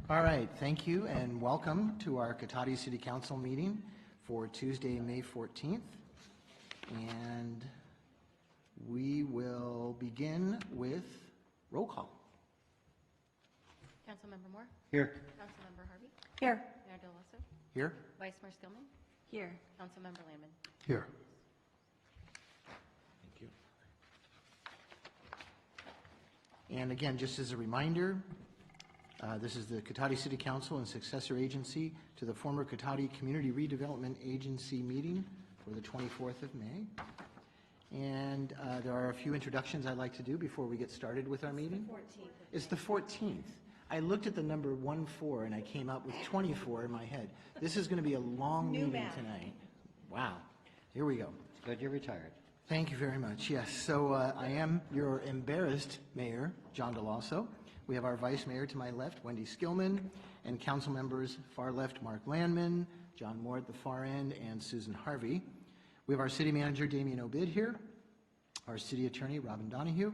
All right, thank you and welcome to our Cotati City Council meeting for Tuesday, May 14th. And we will begin with roll call. Councilmember Moore? Here. Councilmember Harvey? Here. Mayor Del Oso? Here? Vice Mayor Skillman? Here. Councilmember Landman? Here. Thank you. And again, just as a reminder, this is the Cotati City Council and successor agency to the former Cotati Community Redevelopment Agency meeting for the 24th of May. And there are a few introductions I'd like to do before we get started with our meeting. It's the 14th. I looked at the number 14 and I came up with 24 in my head. This is going to be a long meeting tonight. Wow. Here we go. It's good you're retired. Thank you very much. Yes, so I am your embarrassed mayor, John Del Oso. We have our vice mayor to my left, Wendy Skillman, and council members far left, Mark Landman, John Moore at the far end, and Susan Harvey. We have our city manager, Damien Obid, here, our city attorney, Robin Donahue,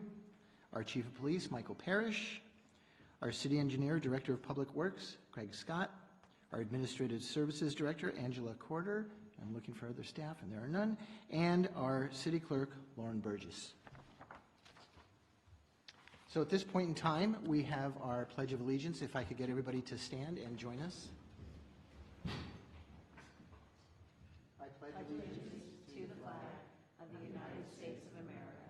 our chief of police, Michael Parrish, our city engineer, director of public works, Craig Scott, our administrative services director, Angela Corder. I'm looking for other staff, and there are none, and our city clerk, Lauren Burgess. So at this point in time, we have our Pledge of Allegiance. If I could get everybody to stand and join us. I pledge allegiance to the flag of the United States of America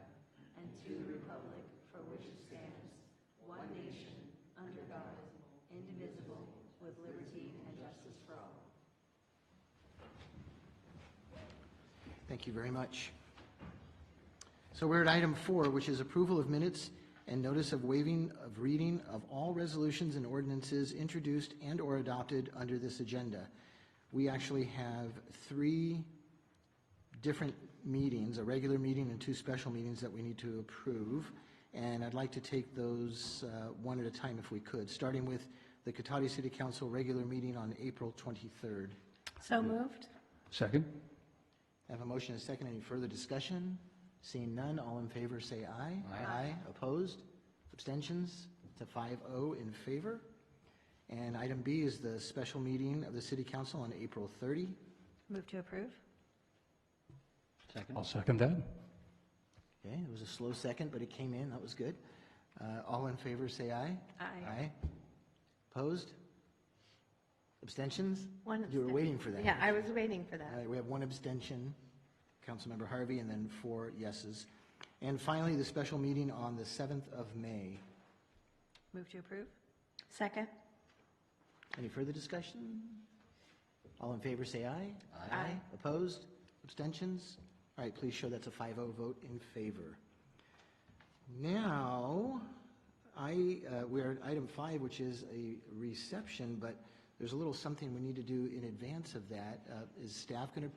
and to the republic for which it stands, one nation, under God, indivisible, with liberty and justice for all. Thank you very much. So we're at item 4, which is approval of minutes and notice of waiving of reading of all resolutions and ordinances introduced and or adopted under this agenda. We actually have 3 different meetings, a regular meeting and 2 special meetings that we need to approve. And I'd like to take those one at a time if we could, starting with the Cotati City Council regular meeting on April 23rd. So moved. Second. I have a motion and a second. Any further discussion? Seeing none, all in favor say aye. Aye. Opposed? Abstentions? It's a 5-0 in favor. And item B is the special meeting of the City Council on April 30. Move to approve. Second. I'll second that. Okay, it was a slow second, but it came in. That was good. All in favor say aye. Aye. Aye. Opposed? Abstentions? One You were abstention. waiting for that. Yeah, I was waiting for that. All right, we have 1 abstention, Councilmember Harvey, and then 4 yeses. And finally, the special meeting on the 7th of May. Move to approve. Second. Any further discussion? All in favor say aye. Aye. Opposed? Abstentions? All right, please show that's a 5-0 vote in favor. Now, we're at item 5, which is a reception, but there's a little something we need to do in advance of that. Is staff going to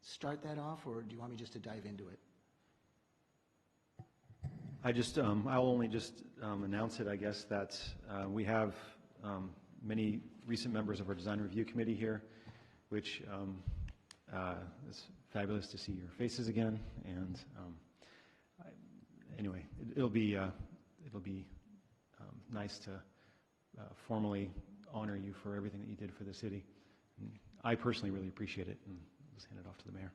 start that off, or do you want me just to dive into it? I'll only just announce it, I guess, that we have many recent members of our design review committee here, which is fabulous to see your faces again. And anyway, it'll be nice to formally honor you for everything that you did for the city. And I personally really appreciate it, and just hand it off to the mayor.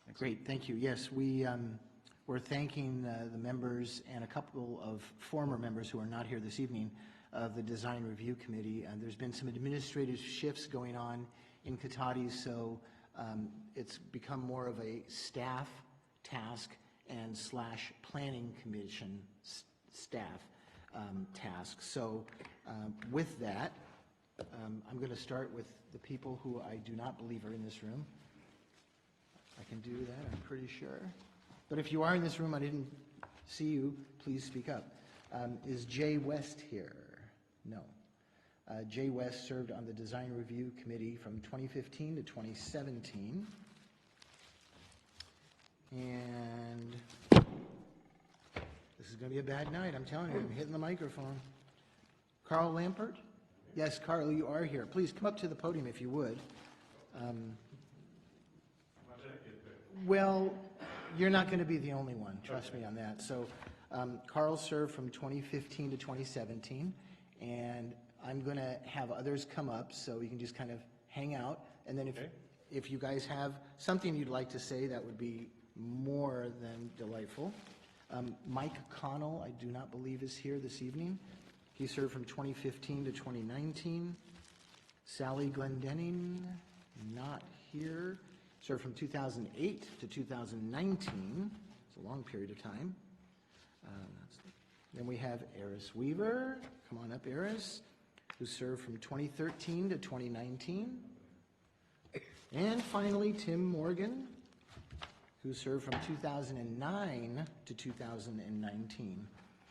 Thanks. Great, thank you. Yes, we're thanking the members and a couple of former members who are not here this evening of the Design Review Committee. And there's been some administrative shifts going on in Cotati, so it's become more of a staff task and / planning commission staff task. So with that, I'm going to start with the people who I do not believe are in this room. I can do that, I'm pretty sure. But if you are in this room, I didn't see you, please speak up. Is Jay West here? No. Jay West served on the Design Review Committee from 2015 to 2017. And this is going to be a bad night, I'm telling you. I'm hitting the microphone. Carl Lampert? Yes, Carl, you are here. Please come up to the podium if you would. Well, you're not going to be the only one, trust me on that. So Carl served from 2015 to 2017, and I'm going to have others come up, so you can just kind of hang out. And then Okay. if you guys have something you'd like to say, that would be more than delightful. Mike Connell, I do not believe is here this evening. He served from 2015 to 2019. Sally Glendenning, not here. Served from 2008 to 2019. It's a long period of time. Then we have Eris Weaver. Come on up, Eris, who served from 2013 to 2019. And finally, Tim Morgan, who served from 2009 to 2019.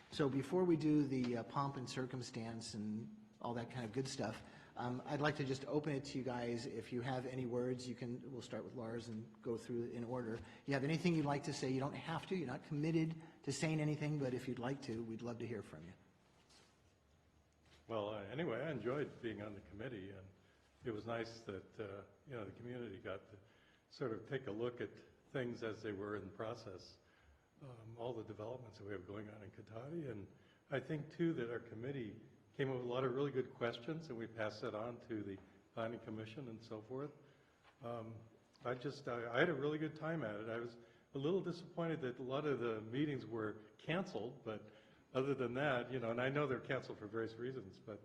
So before we do the pomp and circumstance and all that kind of good stuff, I'd like to just open it to you guys. If you have any words, we'll start with Lars and go through in order. You have anything you'd like to say, you don't have to, you're not committed to saying anything, but if you'd like to, we'd love to hear from you. Well, anyway, I enjoyed being on the committee, and it was nice that, the community got to sort of take a look at things as they were in the process, all the developments that we have going on in Cotati. And I think, too, that our committee came up with a lot of really good questions, and we passed that on to the Planning Commission and so forth. I had a really good time at it. I was a little disappointed that a lot of the meetings were canceled, but other than that, and I know they're canceled for various reasons, but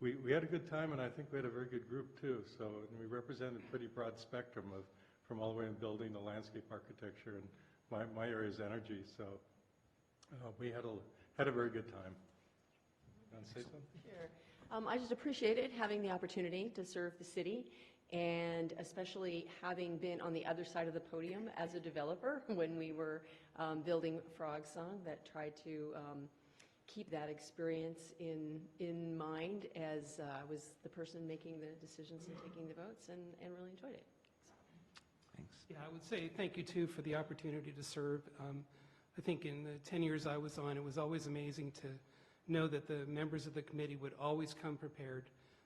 we had a good time, and I think we had a very good group too. So and we represented a pretty broad spectrum from all the way in building to landscape architecture, and my area is energy. So we had a very good time. You want to say something? Sure. I just appreciated having the opportunity to serve the city, and especially having been on the other side of the podium as a developer when we were building Frog Song, that tried to keep that experience in mind as I was the person making the decisions and taking the votes, and really enjoyed it. Thanks. Yeah, I would say thank you, too, for the opportunity to serve. I think in the 10 years I was on, it was always amazing to know that the members of the committee would always come prepared,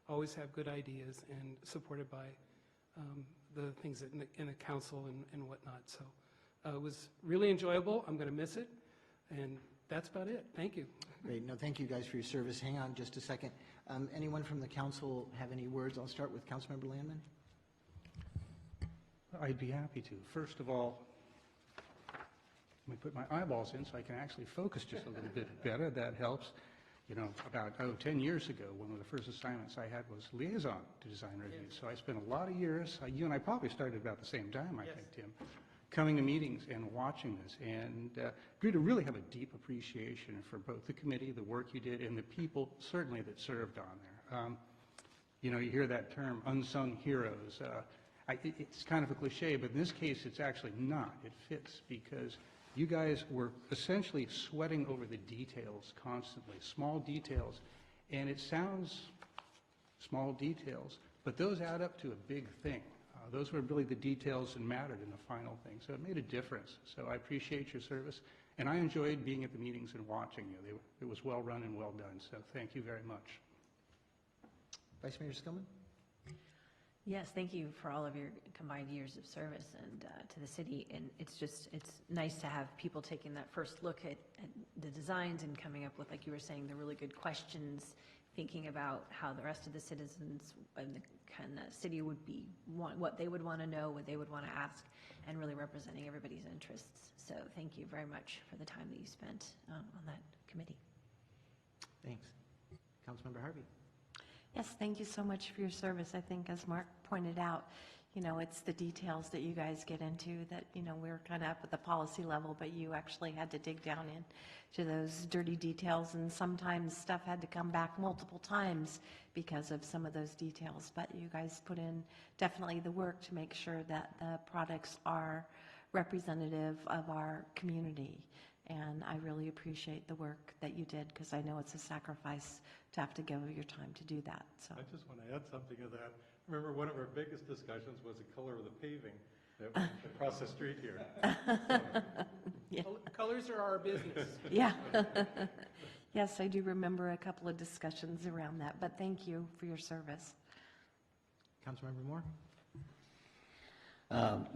always have good ideas, and supported by the things in the council and whatnot. So it was really enjoyable. I'm going to miss it, and that's about it. Thank you. Great. No, thank you guys for your service. Hang on just a second. Anyone from the council have any words? I'll start with Councilmember Landman. I'd be happy to. First of all, let me put my eyeballs in so I can actually focus just a little bit better. That helps. About 10 years ago, one of the first assignments I had was liaison to design review. So I spent a lot of years, you and I probably started about the same time, I think, Tim, coming to meetings and watching this. And grew to really have a deep appreciation for both the committee, the work you did, and the people certainly that served on there. You hear that term, unsung heroes. It's kind of a cliche, but in this case, it's actually not. It fits because you guys were essentially sweating over the details constantly, small details, and it sounds small details, but those add up to a big thing. Those were really the details that mattered in the final thing, so it made a difference. So I appreciate your service, and I enjoyed being at the meetings and watching you. It was well run and well done, so thank you very much. Vice Mayor Skillman? Yes, thank you for all of your combined years of service and to the city. And it's nice to have people taking that first look at the designs and coming up with, like you were saying, the really good questions, thinking about how the rest of the citizens and the kind of city would what they would want to know, what they would want to ask, and really representing everybody's interests. So thank you very much for the time that you spent on that committee. Thanks. Councilmember Harvey? Yes, thank you so much for your service. I think, as Mark pointed out, it's the details that you guys get into that, we're kind of up at the policy level, but you actually had to dig down into those dirty details, and sometimes stuff had to come back multiple times because of some of those details. But you guys put in definitely the work to make sure that the products are representative of our community. And I really appreciate the work that you did, because I know it's a sacrifice to have to give your time to do that. So I just want to add something to that. Remember, one of our biggest discussions was the color of the paving that went across the street here. yeah. Colors are our business. Yeah. Yes, I do remember a couple of discussions around that, but thank you for your service. Councilmember Moore?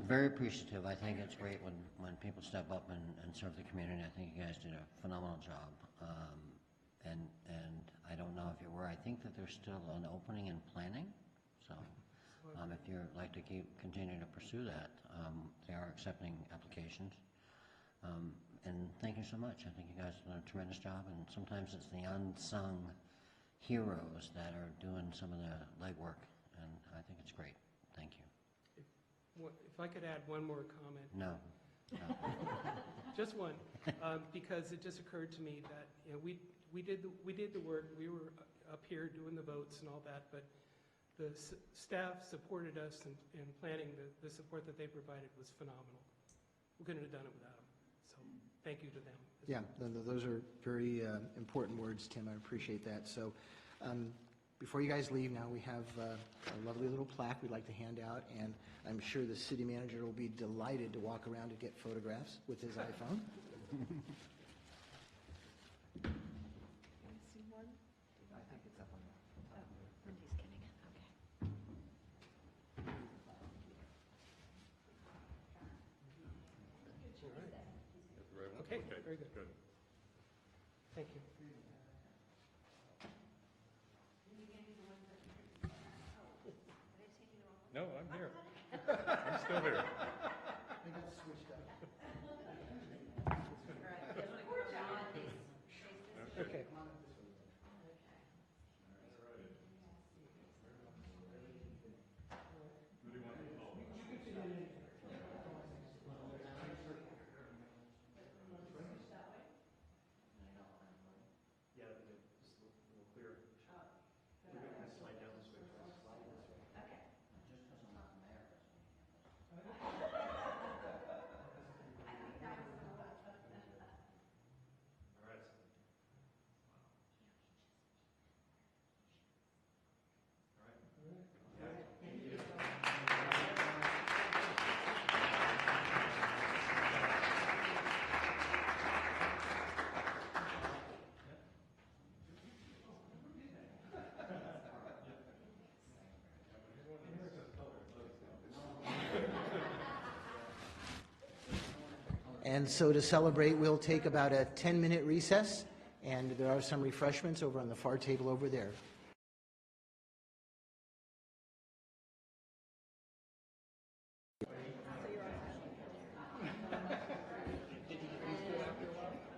Very appreciative. I think it's great when people step up and serve the community. I think you guys did a phenomenal job. And I I don't know if you were, I think that there's still an opening in planning, so if you'd like to continue to pursue that, they are accepting applications. And thank you so much. I think you guys have done a tremendous job, and sometimes it's the unsung heroes that are doing some of the legwork, and I think it's great. Thank you. If I could add one more comment. No. Just one, because it just occurred to me that, you know, we did the work, we were up here doing the votes and all that, but the staff supported us in planning. The support that they provided was phenomenal. We couldn't have done it without them. So thank you to them. Yeah, those are very important words, Tim. I appreciate that. So before you guys leave now, we have a lovely little plaque we'd like to hand out, and I'm sure the city manager will be delighted to walk around and get photographs with his iPhone. Okay, very good. Thank you. No, I'm here. I'm still here. Okay. And so to celebrate, we'll take about a 10-minute recess, and there are some refreshments over on the far table over there.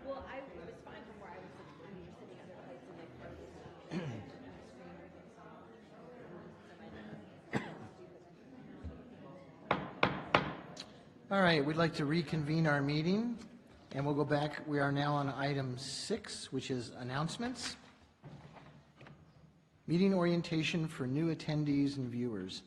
Well, it was fine from where I was sitting other place and they All right, we'd like to reconvene our meeting, and we'll go back. We are now on item 6, which is announcements. Meeting orientation for new attendees and viewers.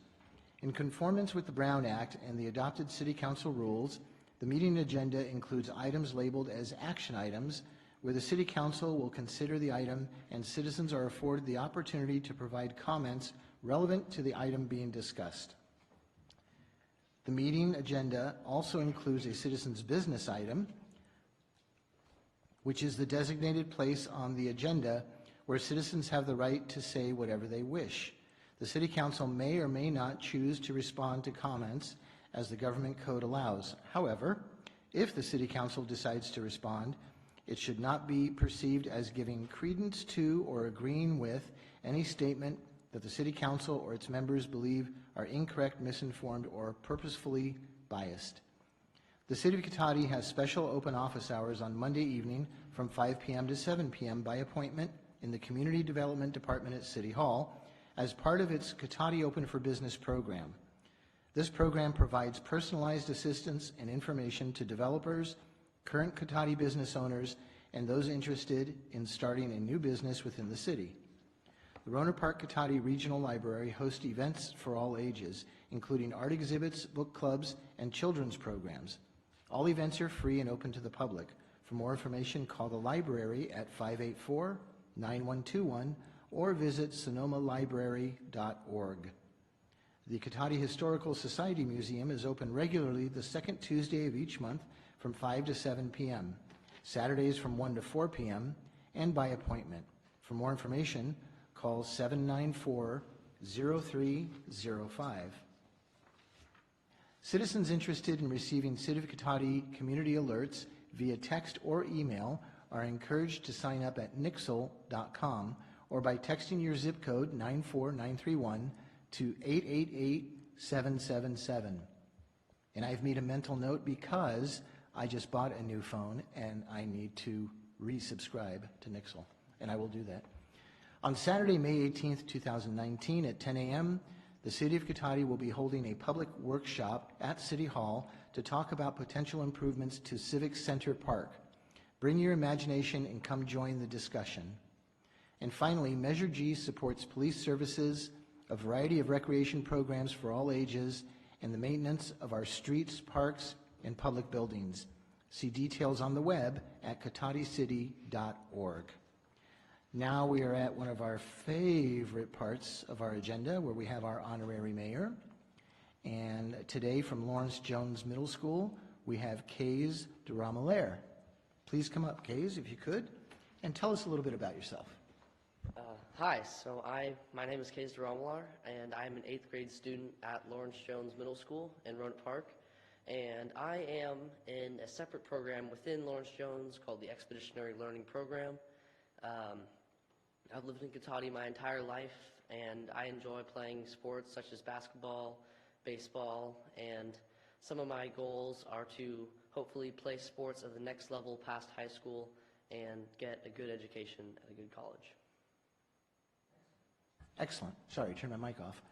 In conformance with the Brown Act and the adopted City Council rules, the meeting agenda includes items labeled as action items, where the City Council will consider the item and citizens are afforded the opportunity to provide comments relevant to the item being discussed. The meeting agenda also includes a citizen's business item, which is the designated place on the agenda where citizens have the right to say whatever they wish. The City Council may or may not choose to respond to comments as the government code allows. However, if the City Council decides to respond, it should not be perceived as giving credence to or agreeing with any statement that the City Council or its members believe are incorrect, misinformed, or purposefully biased. The City of Cotati has special open office hours on Monday evening from 5 p.m. to 7 p.m. by appointment in the Community Development Department at City Hall as part of its Cotati Open for Business program. This program provides personalized assistance and information to developers, current Cotati business owners, and those interested in starting a new business within the city. The Rohnert Park Cotati Regional Library hosts events for all ages, including art exhibits, book clubs, and children's programs. All events are free and open to the public. For more information, call the library at 584-9121 or visit sonomalibrary.org. The Cotati Historical Society Museum is open regularly the second Tuesday of each month from 5 to 7 p.m., Saturdays from 1 to 4 p.m., and by appointment. For more information, call 794-0305. Citizens interested in receiving City of Cotati community alerts via text or email are encouraged to sign up at nixle.com or by texting your zip code 94931 to 888777. And I've made a mental note because I just bought a new phone and I need to resubscribe to Nixle, and I will do that. On Saturday, May 18th, 2019 at 10 a.m., the City of Cotati will be holding a public workshop at City Hall to talk about potential improvements to Civic Center Park. Bring your imagination and come join the discussion. And finally, Measure G supports police services, a variety of recreation programs for all ages, and the maintenance of our streets, parks, and public buildings. See details on the web at cotaticity.org. Now we are at one of our favorite parts of our agenda, where we have our honorary mayor. And today from Lawrence Jones Middle School, we have Kays Duramalair. Please come up, Kays, if you could, and tell us a little bit about yourself. Hi, so my name is Kays Duramalair, and I'm an 8th grade student at Lawrence Jones Middle School in Roanoke Park. And I am in a separate program within Lawrence Jones called the Expeditionary Learning Program. I've lived in Cotati my entire life, and I enjoy playing sports such as basketball, baseball, and some of my goals are to hopefully play sports at the next level past high school and get a good education at a good college. Excellent. Sorry, turn my mic off.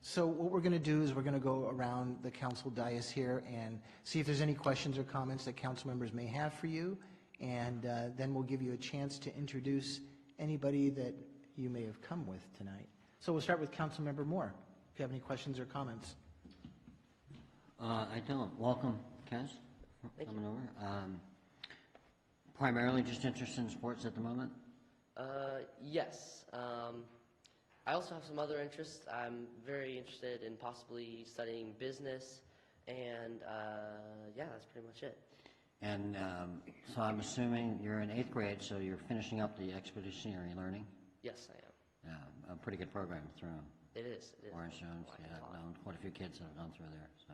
So what we're going to do is we're going to go around the council dais here and see if there's any questions or comments that council members may have for you, and then we'll give you a chance to introduce anybody that you may have come with tonight. So we'll start with Councilmember Moore. If you have any questions or comments. I don't. Welcome, Kaz, coming over. Primarily just interested in sports at the moment? Yes. I also have some other interests. I'm very interested in possibly studying business, and yeah, that's pretty much it. And so I'm assuming you're in 8th grade, so you're finishing up the expeditionary learning? Yes, I am. Yeah, a pretty good program through It is. It is. Lawrence Jones. Like Yeah, a lot. I've known quite a few kids that have gone through there. So,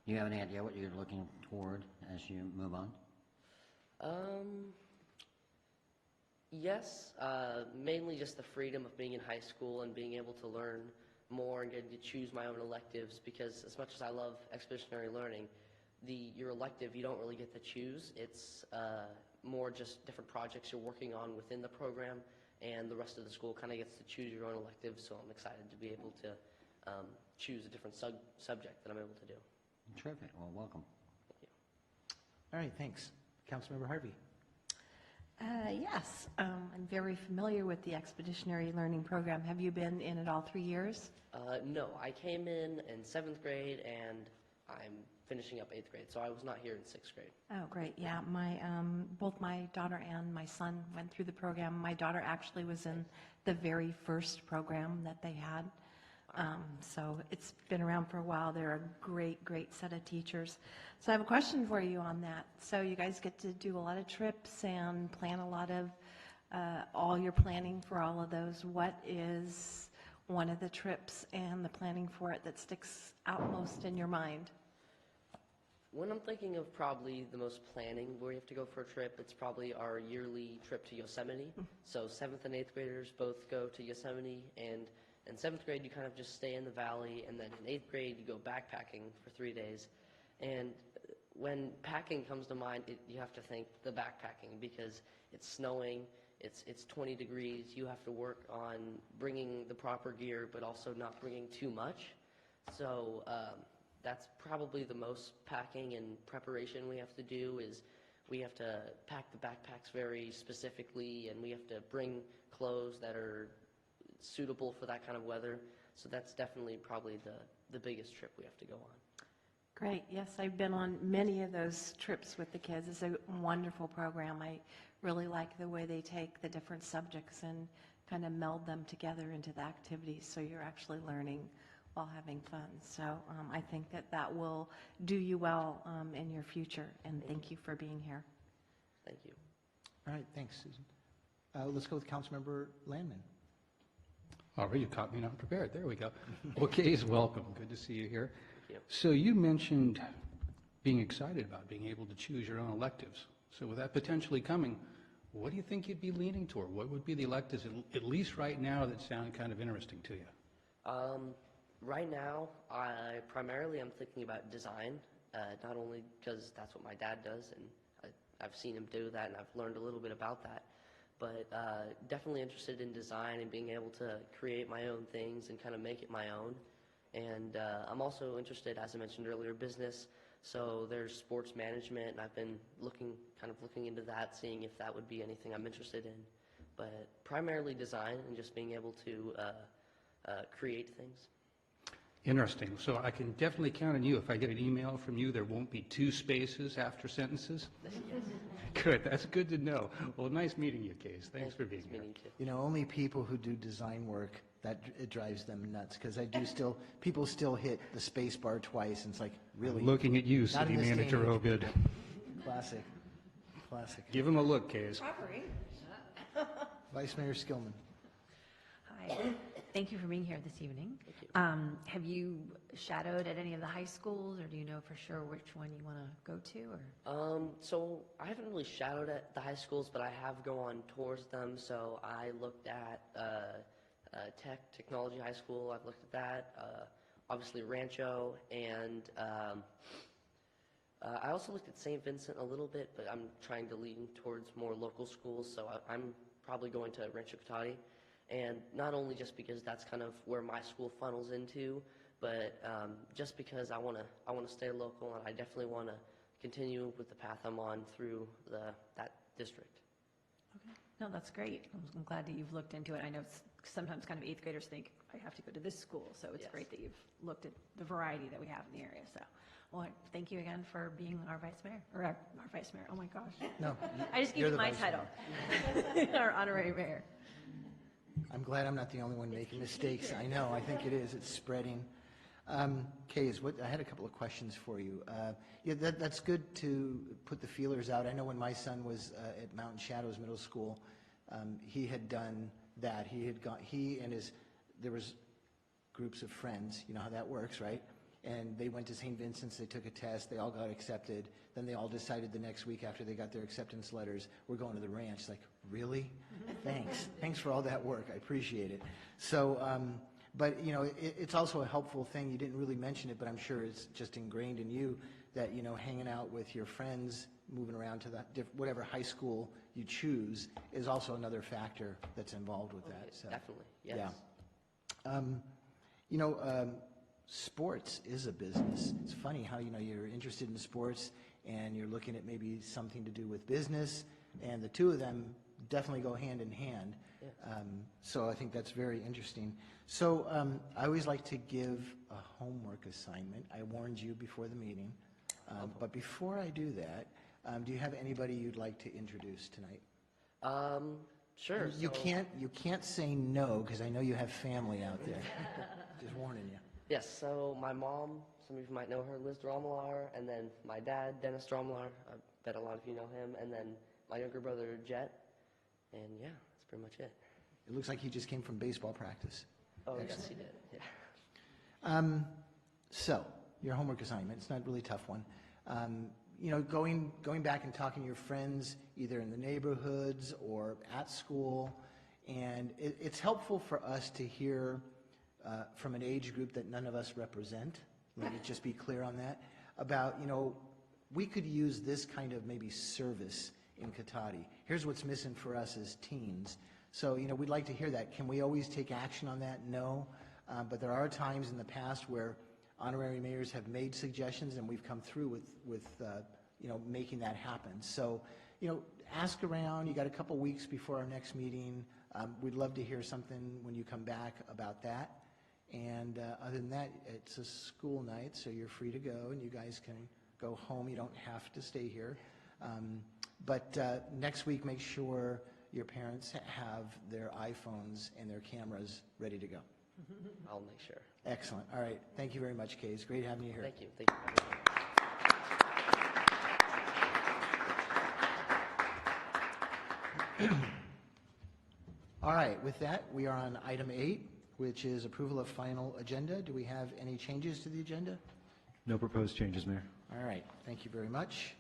do you have any idea what you're looking toward as you move on? Yes, mainly just the freedom of being in high school and being able to learn more and getting to choose my own electives, because as much as I love expeditionary learning, your elective you don't really get to choose. It's more just different projects you're working on within the program, and the rest of the school kind of gets to choose your own elective, so I'm excited to be able to choose a different subject that I'm able to do. Terrific. Well, welcome. Thank you. All right, thanks. Councilmember Harvey. Yes, I'm very familiar with the Expeditionary Learning Program. Have you been in it all 3 years? No, I came in 7th grade, and I'm finishing up 8th grade, so I was not here in 6th grade. Oh, great. Yeah, both my daughter and my son went through the program. My daughter actually was in the very first program that they had. So it's been around for a while. They're a great, great set of teachers. So I have a question for you on that. So you guys get to do a lot of trips and plan a lot of, all your planning for all of those. What is one of the trips and the planning for it that sticks out most in your mind? When I'm thinking of probably the most planning where we have to go for a trip, it's probably our yearly trip to Yosemite. So 7th and 8th graders both go to Yosemite, and in 7th grade you kind of just stay in the valley, and then in 8th grade you go backpacking for 3 days. And when packing comes to mind, you have to think the backpacking, because it's snowing, it's 20 degrees, you have to work on bringing the proper gear but also not bringing too much. So that's probably the most packing and preparation we have to do. Is we have to pack the backpacks very specifically, and we have to bring clothes that are suitable for that kind of weather. So that's definitely probably the biggest trip we have to go on. Great. Yes, I've been on many of those trips with the kids. It's a wonderful program. I really like the way they take the different subjects and kind of meld them together into the activities, so you're actually learning while having fun. So I think that will do you well in your future, and thank you for being here. Thank you. All right, thanks, Susan. Let's go with Councilmember Landman. All right, you caught me not prepared. There we go. Okay, welcome. Good to see you here. Thank you. So you mentioned being excited about being able to choose your own electives. So with that potentially coming, what do you think you'd be leaning toward? What would be the electives, at least right now, that sound kind of interesting to you? Right now, I primarily am thinking about design, not only because that's what my dad does, and I've seen him do that, and I've learned a little bit about that, but definitely interested in design and being able to create my own things and kind of make it my own. And I'm also interested, as I mentioned earlier, business. So there's sports management, and I've been looking into that, seeing if that would be anything I'm interested in. But primarily design and just being able to create things. Interesting. So I can definitely count on you. If I get an email from you, there won't be 2 spaces after sentences? Good. That's good to know. Well, nice meeting you, Case. Thanks for being here. You know, only people who do design work, it drives them nuts, because people still hit the space bar twice, and it's like, really? I'm looking at you, Not City in this Manager day and age. Obid. Classic. Give him a look, Case. Vice Mayor Skillman. Hi, thank you for being here this evening. Have you shadowed at any of the high schools, or do you know for sure which one you want to go to? Or So I haven't really shadowed at the high schools, but I have gone towards them. So I looked at Technology High School. I've looked at that. Obviously Rancho, and I also looked at St. Vincent a little bit, but I'm trying to lean towards more local schools. So I'm probably going to Rancho Cotati. And not only just because that's kind of where my school funnels into, but just because I want to stay local, and I definitely want to continue with the path I'm on through that district. Okay. No, that's great. I'm glad that you've looked into it. I know sometimes kind of 8th graders think, I have to go to this school, so it's great that you've looked at the variety that we have in the area. So, well, thank you again for being our vice mayor, or our vice mayor. Oh my gosh. No, I just gave you're you the my vice title, our honorary mayor. I'm glad I'm not the only one making mistakes. I know, I think it is. It's spreading. Kays, I had a couple of questions for you. Yeah, that's good to put the feelers out. I know when my son was at Mountain Shadows Middle School, he had done that. There was groups of friends. You know how that works, right? And they went to St. Vincent's, they took a test, they all got accepted. Then they all decided the next week after they got their acceptance letters, we're going to the ranch. Like, really? Thanks. Thanks for all that work. I appreciate it. So, but, you know, it's also a helpful thing. You didn't really mention it, but I'm sure it's just ingrained in you that, you know, hanging out with your friends, moving around to whatever high school you choose is also another factor that's involved with that. So, definitely, yes. Yeah. You know, sports is a business. It's funny how, you know, you're interested in sports and you're looking at maybe something to do with business, and the two of them definitely go hand in hand. Yes. So I think that's very interesting. So I always like to give a homework assignment. I warned you before the meeting. But before I do that, do you have anybody you'd like to introduce tonight? Sure. You can't say no, because I know you have family out there. Just warning you. Yes, so my mom, some of you might know her, Liz Dromlar, and then my dad, Dennis Dromlar. I bet a lot of you know him, and then my younger brother, Jet. And yeah, that's pretty much it. It looks like he just came from baseball practice. Oh, Excellent. yes, he did. Yeah. So, your homework assignment, it's not a really tough one. You know, going back and talking to your friends, either in the neighborhoods or at school, and it's helpful for us to hear from an age group that none of us represent. Let me just be clear on that. About, you know, we could use this kind of maybe service in Cotati. Here's what's missing for us as teens. So, you know, we'd like to hear that. Can we always take action on that? No. But there are times in the past where honorary mayors have made suggestions, and we've come through with you know, making that happen. So, you know, ask around. You got a couple weeks before our next meeting. We'd love to hear something when you come back about that. And other than that, it's a school night, so you're free to go, and you guys can go home. You don't have to stay here. But next week, make sure your parents have their iPhones and their cameras ready to go. I'll make sure. Excellent. All right. Thank you very much, Kay. It's great having you here. Thank you. Thank you. All right. With that, we are on item 8, which is approval of final agenda. Do we have any changes to the agenda? No proposed changes, Mayor. All right. Thank you very much.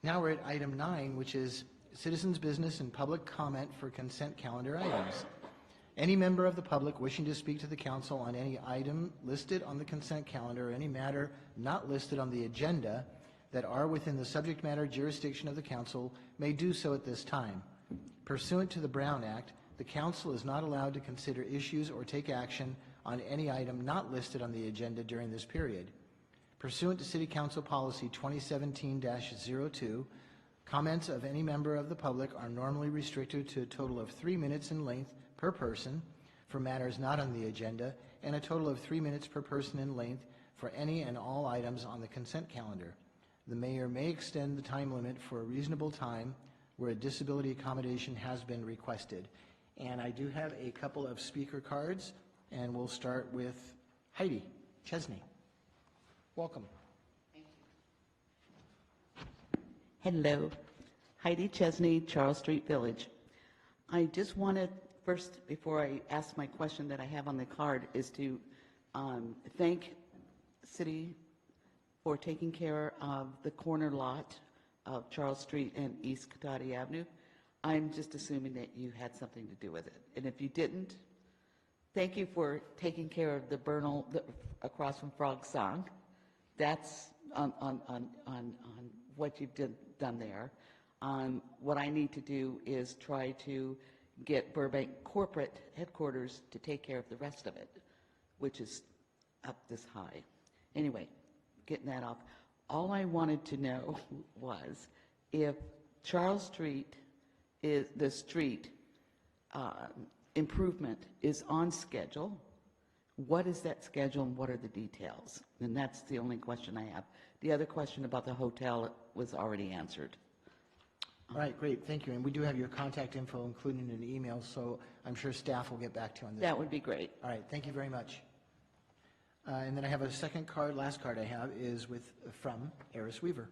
Now we're at item 9, which is citizens' business and public comment for consent calendar items. Any member of the public wishing to speak to the council on any item listed on the consent calendar or any matter not listed on the agenda that are within the subject matter jurisdiction of the council may do so at this time. Pursuant to the Brown Act, the council is not allowed to consider issues or take action on any item not listed on the agenda during this period. Pursuant to City Council Policy 2017-02, comments of any member of the public are normally restricted to a total of 3 minutes in length per person for matters not on the agenda, and a total of 3 minutes per person in length for any and all items on the consent calendar. The mayor may extend the time limit for a reasonable time where a disability accommodation has been requested. And I do have a couple of speaker cards, and we'll start with Heidi Chesney. Welcome. Hello, Heidi Chesney, Charles Street Village. I just wanted, first, before I ask my question that I have on the card, is to thank City for taking care of the corner lot of Charles Street and East Cotati Avenue. I'm just assuming that you had something to do with it. And if you didn't, thank you for taking care of the Bernal across from Frog Song. That's on what you've done there. What I need to do is try to get Burbank corporate headquarters to take care of the rest of it, which is up this high. Anyway, getting that off. All I wanted to know was if Charles Street is the street improvement is on schedule. What is that schedule and what are the details? And that's the only question I have. The other question about the hotel was already answered. All right, great, thank you. And we do have your contact info included in an email, so I'm sure staff will get back to you on this. That would be great. All right, thank you very much. And then I have a second card, last card I have is from Eris Weaver.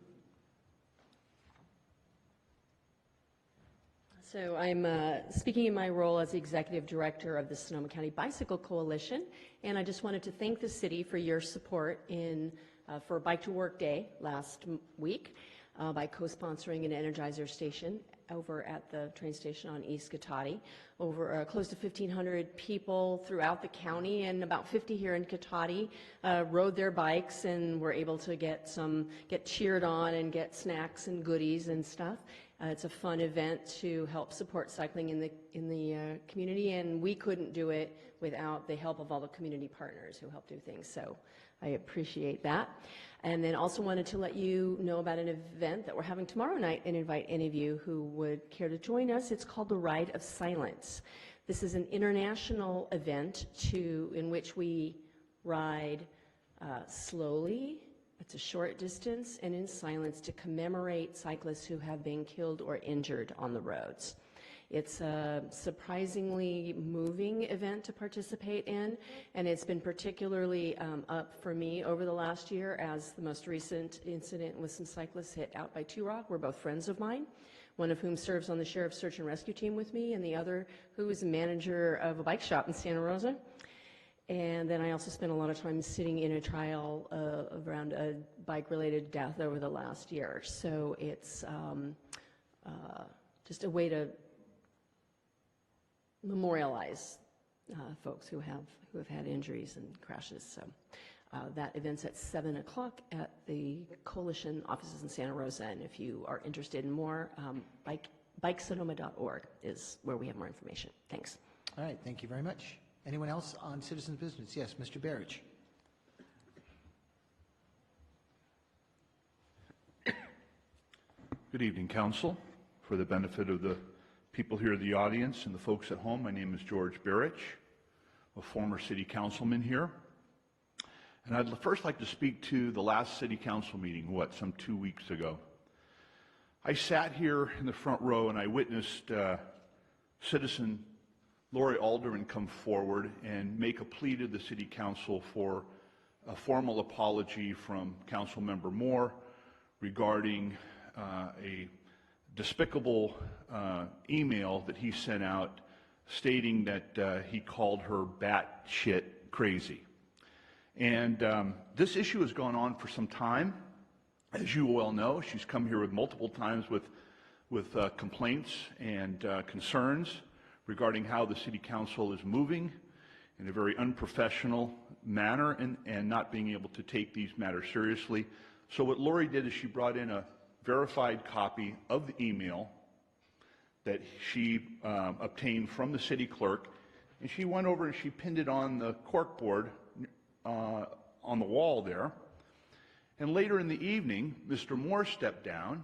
So I'm speaking in my role as the Executive Director of the Sonoma County Bicycle Coalition, and I just wanted to thank the city for your support for Bike to Work Day last week by co-sponsoring an Energizer station over at the train station on East Cotati. Over close to 1,500 people throughout the county and about 50 here in Cotati rode their bikes and were able to get cheered on and get snacks and goodies and stuff. It's a fun event to help support cycling in the community, and we couldn't do it without the help of all the community partners who help do things. So I appreciate that. And then also wanted to let you know about an event that we're having tomorrow night and invite any of you who would care to join us. It's called the Ride of Silence. This is an international event in which we ride slowly. It's a short distance and in silence to commemorate cyclists who have been killed or injured on the roads. It's a surprisingly moving event to participate in, and it's been particularly up for me over the last year as the most recent incident with some cyclists hit out by Two Rock were both friends of mine, one of whom serves on the Sheriff's Search and Rescue Team with me, and the other who is a manager of a bike shop in Santa Rosa. And then I also spent a lot of time sitting in a trial around a bike-related death over the last year. So it's just a way to memorialize folks who have had injuries and crashes. So that event's at 7 o'clock at the Coalition offices in Santa Rosa. And if you are interested in more, bikesonoma.org is where we have more information. Thanks. All right, thank you very much. Anyone else on citizens' business? Yes, Mr. Barrich. Good evening, Council. For the benefit of the people here in the audience and the folks at home, my name is George Barrich, a former city councilman here. And I'd first like to speak to the last city council meeting, some 2 weeks ago. I sat here in the front row and I witnessed citizen Lori Alderman come forward and make a plea to the City Council for a formal apology from Councilmember Moore regarding a despicable email that he sent out stating that he called her batshit crazy. And this issue has gone on for some time. As you well know, she's come here with multiple times with with complaints and concerns regarding how the city council is moving in a very unprofessional manner and not being able to take these matters seriously. So what Lori did is she brought in a verified copy of the email that she obtained from the city clerk, and she went over and she pinned it on the corkboard on the wall there. And later in the evening, Mr. Moore stepped down,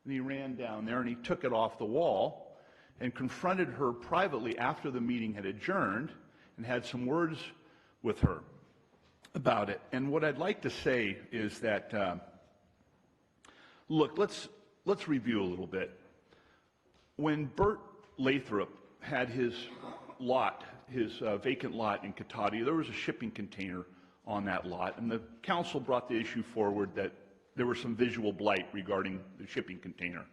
and he ran down there and he took it off the wall and confronted her privately after the meeting had adjourned and had some words with her about it. And what I'd like to say is that, look, let's review a little bit. When Bert Lathrop had his lot, his vacant lot in Cotati, there was a shipping container on that lot, and the council brought the issue forward that there was some visual blight regarding the shipping container.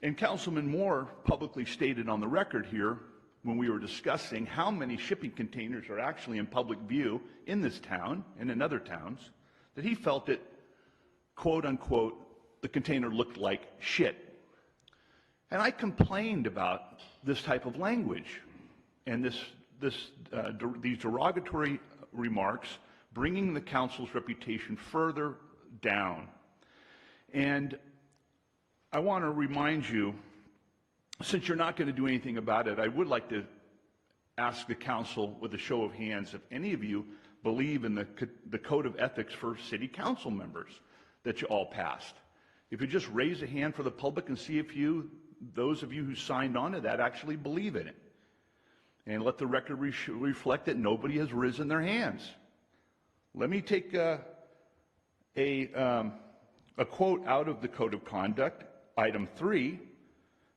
And Councilman Moore publicly stated on the record here, when we were discussing how many shipping containers are actually in public view in this town and in other towns, that he felt that, quote unquote, the container looked like shit. And I complained about this type of language and these derogatory remarks, bringing the council's reputation further down. And I want to remind you, since you're not going to do anything about it, I would like to ask the council with a show of hands if any of you believe in the code of ethics for city council members that you all passed. If you just raise a hand for the public and see if those of you who signed on to that actually believe in it. And let the record reflect that nobody has risen their hands. Let me take a quote out of the Code of Conduct, item 3,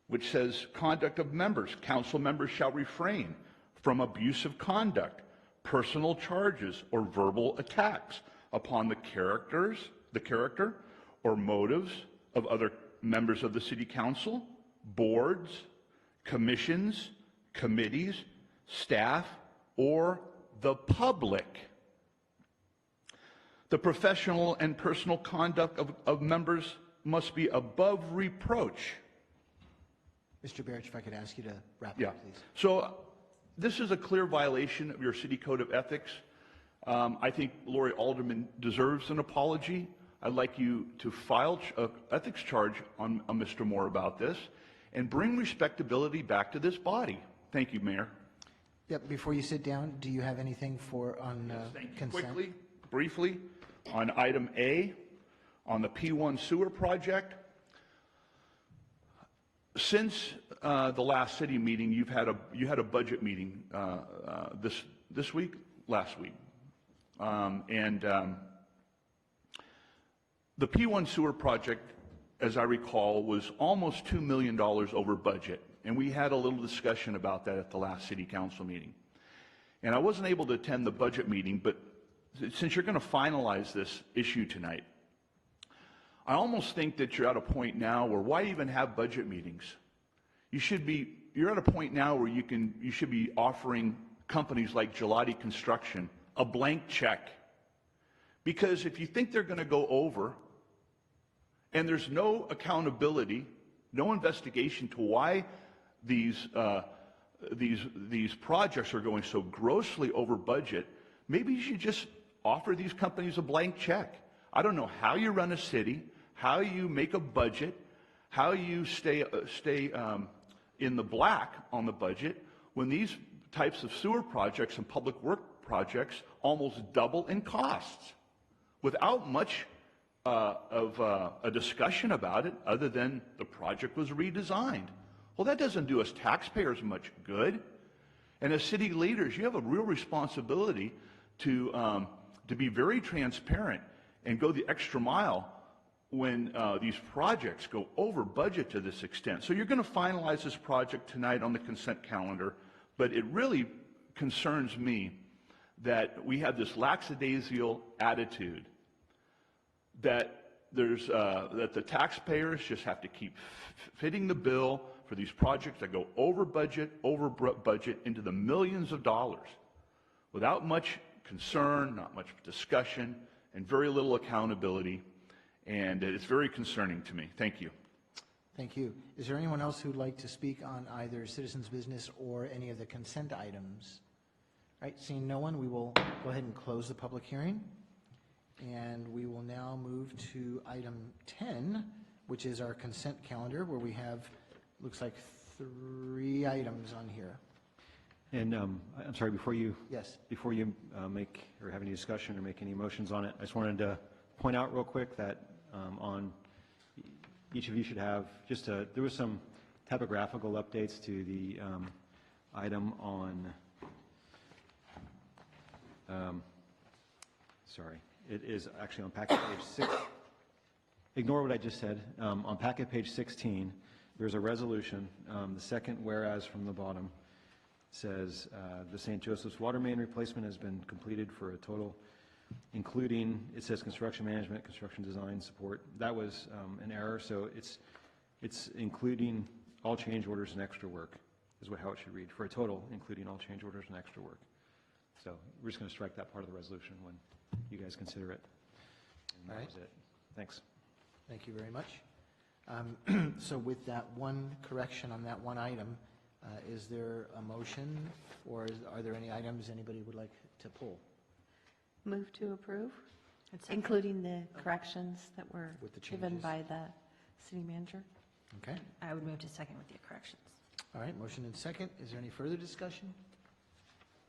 which says, conduct of members. Council members shall refrain from abusive conduct, personal charges, or verbal attacks upon the character or motives of other members of the city council, boards, commissions, committees, staff, or the public. The professional and personal conduct of members must be above reproach. Mr. Barrich, if I could ask you to wrap Yeah. up, please. So this is a clear violation of your city code of ethics. I think Lori Alderman deserves an apology. I'd like you to file an ethics charge on Mr. Moore about this and bring respectability back to this body. Thank you, Mayor. Yep, before you sit down, do you have anything on Thank you. consent? Quickly, briefly, on item A, on the P1 sewer project. Since the last city meeting, you had a budget meeting this week, last week, the P1 sewer project, as I recall, was almost $2 million over budget, and we had a little discussion about that at the last city council meeting. And I wasn't able to attend the budget meeting, but since you're going to finalize this issue tonight, I almost think that you're at a point now where why even have budget meetings? You're at a point now where you should be offering companies like Gelati Construction a blank check. Because if you think they're going to go over and there's no accountability, no investigation to why these projects are going so grossly over budget, maybe you should just offer these companies a blank check. I don't know how you run a city, how you make a budget, how you stay in the black on the budget when these types of sewer projects and public work projects almost double in costs without much of a discussion about it other than the project was redesigned. Well, that doesn't do us taxpayers much good. And as city leaders, you have a real responsibility to be very transparent and go the extra mile when these projects go over budget to this extent. So you're going to finalize this project tonight on the consent calendar, but it really concerns me that we have this lackadaisical attitude that that the taxpayers just have to keep fitting the bill for these projects that go over budget into the millions of dollars without much concern, not much discussion, and very little accountability. And it's very concerning to me. Thank you. Thank you. Is there anyone else who'd like to speak on either citizens' business or any of the consent items? All right, seeing no one, we will go ahead and close the public hearing. And we will now move to item 10, which is our consent calendar, where we have, looks like 3 items on here. And I'm sorry, before you Yes. make or have any discussion or make any motions on it, I just wanted to point out real quick that on each of you should have just there was some typographical updates to the item on, sorry, it is actually on packet page 6. Ignore what I just said. On packet page 16, there's a resolution. The second whereas from the bottom says the St. Joseph's water main replacement has been completed for a total, including, it says construction management, construction design support. That was an error, so it's including all change orders and extra work is how it should read, for a total, including all change orders and extra work. So we're just going to strike that part of the resolution when you guys consider it. And that was it. Thanks. Thank you very much. So with that one correction on that one item, is there a motion, or are there any items anybody would like to pull? Move to approve, including the corrections that were With the given changes. by the city manager. Okay. I would move to second with the corrections. All right, motion and second. Is there any further discussion?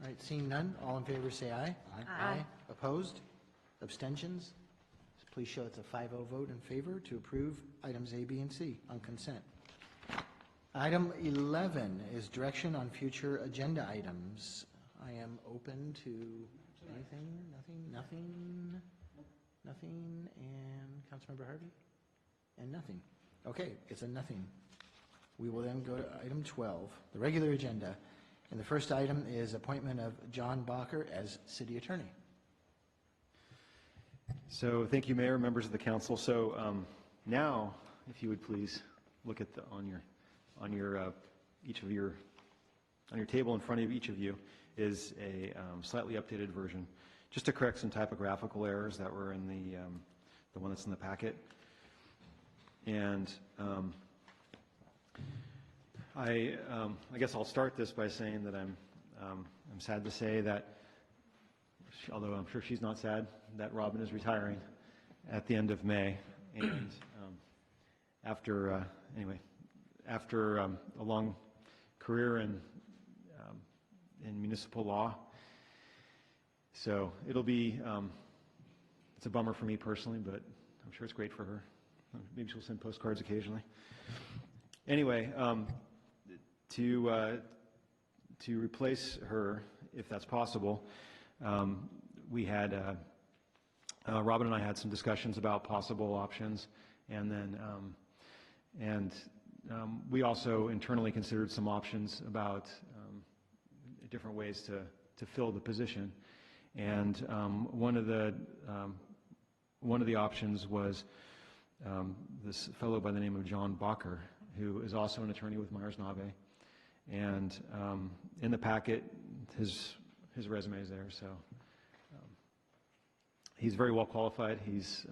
All right, seeing none, all in favor say aye. Aye. Opposed? Abstentions? Please show it's a 5-0 vote in favor to approve items A, B, and C on consent. Item 11 is direction on future agenda items. I am open to anything, nothing, and Councilmember Harvey? And nothing. Okay, it's a nothing. We will then go to item 12, the regular agenda. And the first item is appointment of John Bacher as city attorney. So thank you, Mayor, members of the council. So now, if you would please look at on your table in front of each of you is a slightly updated version, just to correct some typographical errors that were in the one that's in the packet. And I guess I'll start this by saying that I'm sad to say that, although I'm sure she's not sad, that Robin is retiring at the end of May. And after a long career in municipal law, so it'll be it's a bummer for me personally, but I'm sure it's great for her. Maybe she'll send postcards occasionally. Anyway, to replace her, if that's possible, we had Robin and I had some discussions about possible options, and then we also internally considered some options about different ways to fill the position. And one of the options was this fellow by the name of John Bacher, who is also an attorney with Myers-Nave. And in the packet, his resume is there. So he's very well qualified. He's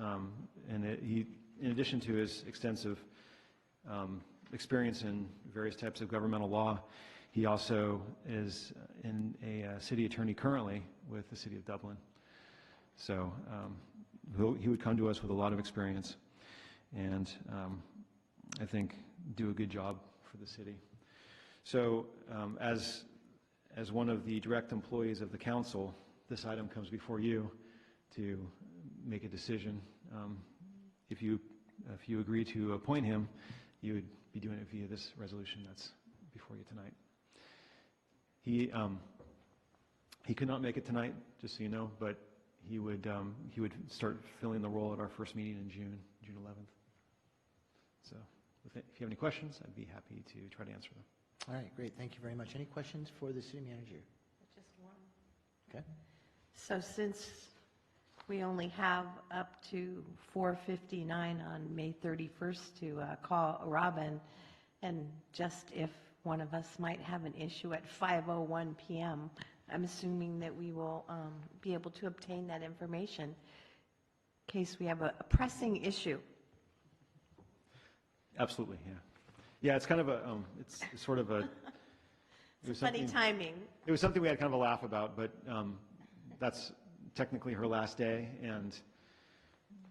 in addition to his extensive experience in various types of governmental law, he also is in a city attorney currently with the City of Dublin. So he would come to us with a lot of experience, and I think do a good job for the city. So as one of the direct employees of the council, this item comes before you to make a decision. If you agree to appoint him, you would be doing it via this resolution that's before you tonight. He could not make it tonight, just so you know, but he would start filling the role at our first meeting in June 11th. So if you have any questions, I'd be happy to try to answer them. All right, great. Thank you very much. Any questions for the city manager? Just one. Okay. So since we only have up to 4:59 on May 31st to call Robin, and just if one of us might have an issue at 5:01 p.m., I'm assuming that we will be able to obtain that information in case we have a pressing issue. Absolutely, yeah. Yeah, it's kind of a, it's sort of a. it was Funny something- timing. It was something we had kind of a laugh about, but that's technically her last day, and,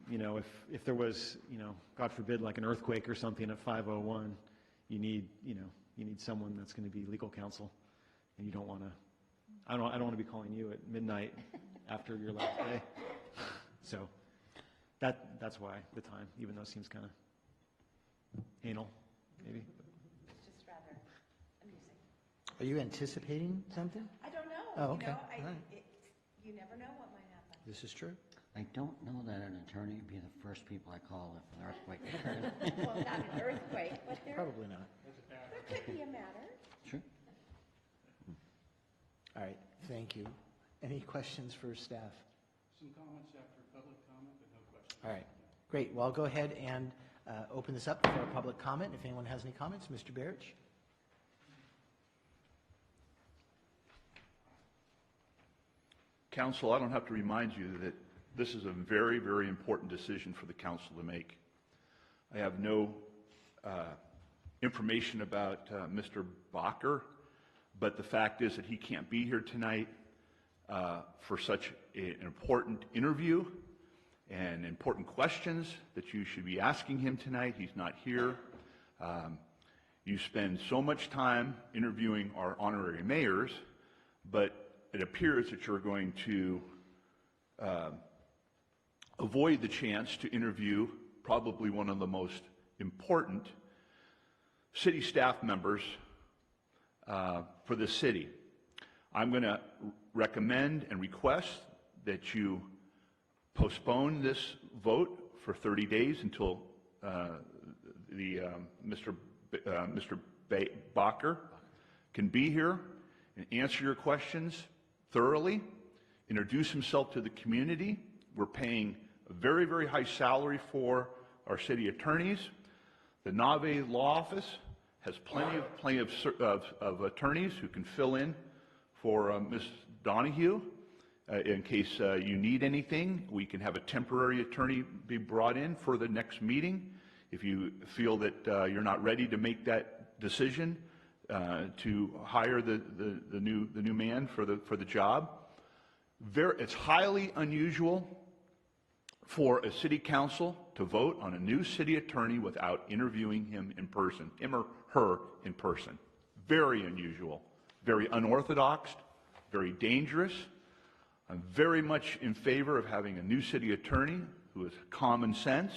you know, if there was, you know, God forbid, like an earthquake or something at 5:01, you need someone that's going to be legal counsel, and you don't want to, I don't want to be calling you at midnight after your last day. So that's why the time, even though it seems kind of anal, maybe. It's just rather amusing. Are you anticipating something? I don't know. Oh, okay. You know, All right. you never know what might happen. This is true. I don't know that an attorney would be the first people I call if an earthquake occurs. Well, not an earthquake, but there Probably not. could be a matter. Sure. All right, thank you. Any questions for staff? Some comments after public comment, but no questions. All right, great. Well, I'll go ahead and open this up for a public comment. If anyone has any comments, Mr. Barrich? Council, I don't have to remind you that this is a very, very important decision for the council to make. I have no information about Mr. Bacher, but the fact is that he can't be here tonight for such an important interview and important questions that you should be asking him tonight. He's not here. You spend so much time interviewing our honorary mayors, but it appears that you're going to avoid the chance to interview probably one of the most important city staff members for the city. I'm going to recommend and request that you postpone this vote for 30 days until Mr. Bacher can be here and answer your questions thoroughly, introduce himself to the community. We're paying a very, very high salary for our city attorneys. The Nave Law Office has plenty of attorneys who can fill in for Ms. Donahue. In case you need anything, we can have a temporary attorney be brought in for the next meeting. If you feel that you're not ready to make that decision to hire the new man for the job, it's highly unusual for a city council to vote on a new city attorney without interviewing him in person, him or her in person. Very unusual, very unorthodox, very dangerous. I'm very much in favor of having a new city attorney who has common sense,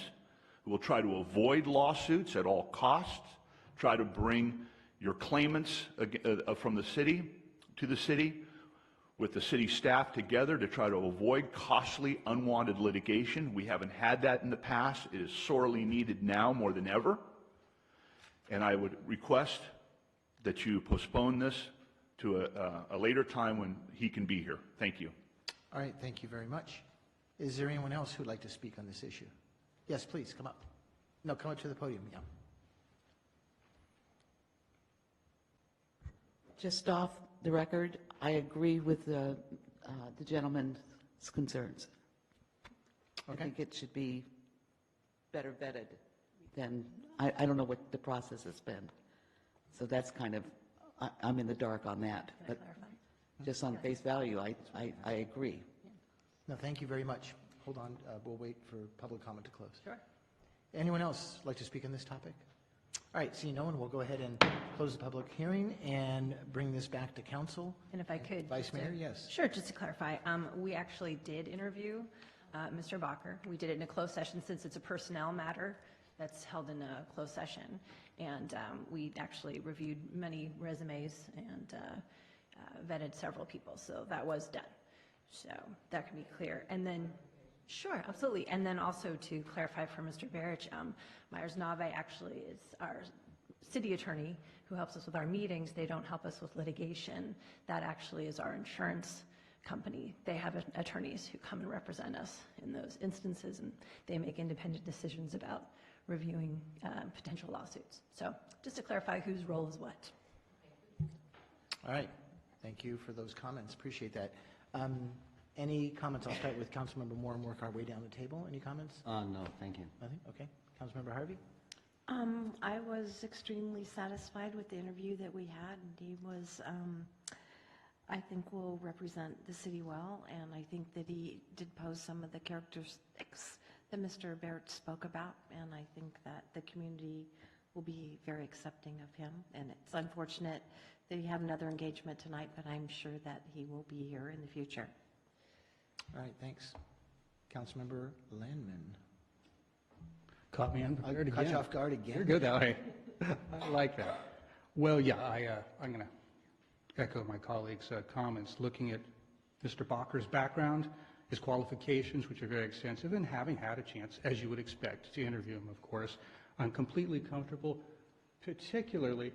who will try to avoid lawsuits at all costs, try to bring your claimants from the city to the city with the city staff together to try to avoid costly, unwanted litigation. We haven't had that in the past. It is sorely needed now more than ever. And I would request that you postpone this to a later time when he can be here. Thank you. All right, thank you very much. Is there anyone else who'd like to speak on this issue? Yes, please, come up. No, come up to the podium, yeah. Just off the record, I agree with the gentleman's concerns. I Okay. think it should be better vetted than, I don't know what the process has been. So that's kind of, I'm in the dark on that. But just on face value, I agree. No, thank you very much. Hold on, we'll wait for public comment to close. Sure. Anyone else like to speak on this topic? All right, seeing no one, we'll go ahead and close the public hearing and bring this back to council. And if I could. Vice just to- Mayor, yes. Sure, just to clarify, we actually did interview Mr. Bacher. We did it in a closed session since it's a personnel matter that's held in a closed session. And we actually reviewed many resumes and vetted several people, so that was done. So that can be clear. And then, sure, absolutely. And then also to clarify for Mr. Barrich, Myers-Nave actually is our city attorney who helps us with our meetings. They don't help us with litigation. That actually is our insurance company. They have attorneys who come and represent us in those instances, and they make independent decisions about reviewing potential lawsuits. So just to clarify whose role is what. All right, thank you for those comments, appreciate that. Any comments? I'll start with Councilmember Moore and work our way down the table. Any comments? No, thank you. Nothing? Okay. Councilmember Harvey? I was extremely satisfied with the interview that we had, and he was, I think will represent the city well, and I think that he did pose some of the characteristics that Mr. Barrett spoke about, and I think that the community will be very accepting of him, and it's unfortunate that he had another engagement tonight, but I'm sure that he will be here in the future. All right, thanks. Councilmember Landman. Caught me unprepared again. Caught you off guard again. You're good that way. I like that. Well, yeah, I'm going to echo my colleagues' comments. Looking at Mr. Bacher's background, his qualifications, which are very extensive, and having had a chance, as you would expect, to interview him, of course, I'm completely comfortable, particularly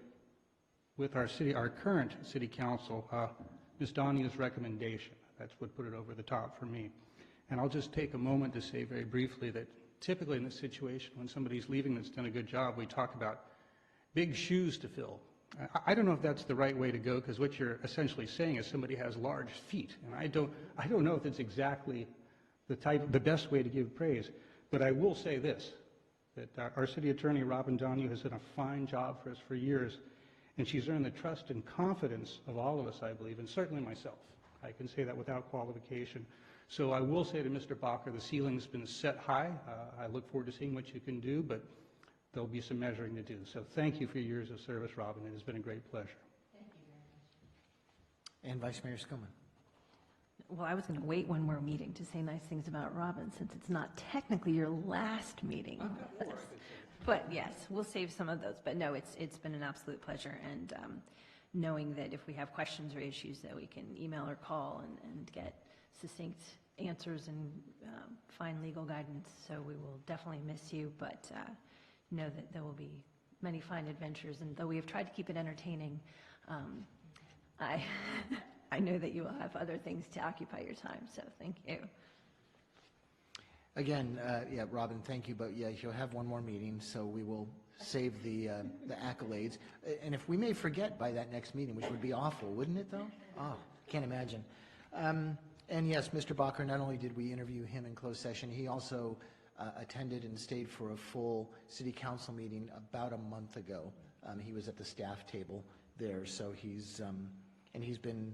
with our current city council, Ms. Donia's recommendation. That's what put it over the top for me. And I'll just take a moment to say very briefly that typically in this situation, when somebody's leaving that's done a good job, we talk about big shoes to fill. I don't know if that's the right way to go, because what you're essentially saying is somebody has large feet, and I don't know if it's exactly the best way to give praise. But I will say this, that our city attorney, Robin Donahue, has done a fine job for us for years, and she's earned the trust and confidence of all of us, I believe, and certainly myself. I can say that without qualification. So I will say to Mr. Bacher, the ceiling's been set high. I look forward to seeing what you can do, but there'll be some measuring to do. So thank you for your years of service, Robin. It has been a great pleasure. Thank you very much. And Vice Mayor Skoman. Well, I was going to wait one more meeting to say nice things about Robin, since it's not technically your last meeting. But yes, we'll save some of those. But no, it's been an absolute pleasure, and knowing that if we have questions or issues that we can email or call and get succinct answers and fine legal guidance. So we will definitely miss you, but know that there will be many fine adventures. And though we have tried to keep it entertaining, I know that you will have other things to occupy your time. So thank you. Again, yeah, Robin, thank you, but yeah, you'll have one more meeting, so we will save the accolades. And if we may forget by that next meeting, which would be awful, wouldn't it, though? Oh, can't imagine. And yes, Mr. Bacher, not only did we interview him in closed session, he also attended and stayed for a full city council meeting about a month ago. He was at the staff table there, so he's been,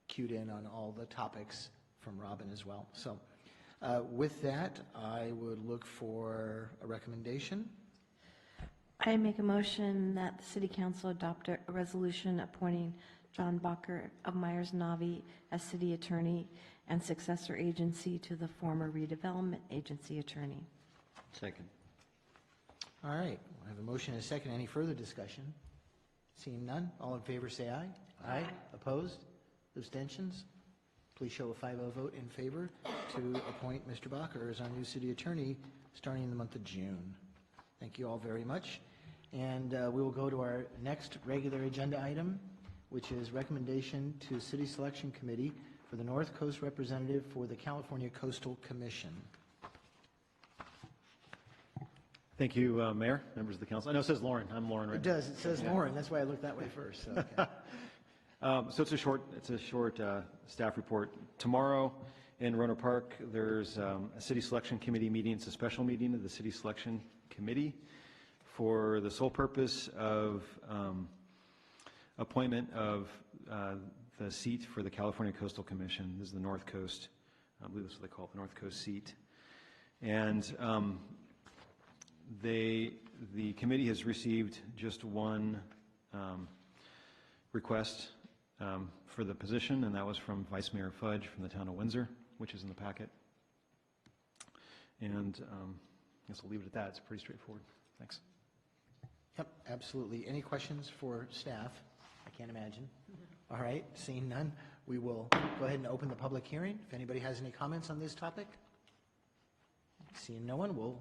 cued in on all the topics from Robin as well. So with that, I would look for a recommendation. I make a motion that the city council adopt a resolution appointing John Bacher of Myers-Navi as city attorney and successor agency to the former redevelopment agency attorney. Second. All right, I have a motion and a second. Any further discussion? Seeing none, all in favor say aye. Aye. Opposed? Abstentions? Please show a 5-0 vote in favor to appoint Mr. Bacher as our new city attorney starting in the month of June. Thank you all very much. And we will go to our next regular agenda item, which is recommendation to City Selection Committee for the North Coast representative for the California Coastal Commission. Thank you, Mayor, members of the council. I know it says Lauren. I'm Lauren right It does. It says Lauren. That's why I looked that way first. So, okay. So it's a short staff report. Tomorrow in Rohnert Park, there's a City Selection Committee meeting. It's a special meeting of the City Selection Committee for the sole purpose of appointment of the seat for the California Coastal Commission. This is the North Coast, I believe that's what they call it, the North Coast seat. And the committee has received just one request for the position, and that was from Vice Mayor Fudge from the town of Windsor, which is in the packet. And I guess I'll leave it at that. It's pretty straightforward. Thanks. Yep, absolutely. Any questions for staff? I can't imagine. All right, seeing none, we will go ahead and open the public hearing. If anybody has any comments on this topic? Seeing no one, we'll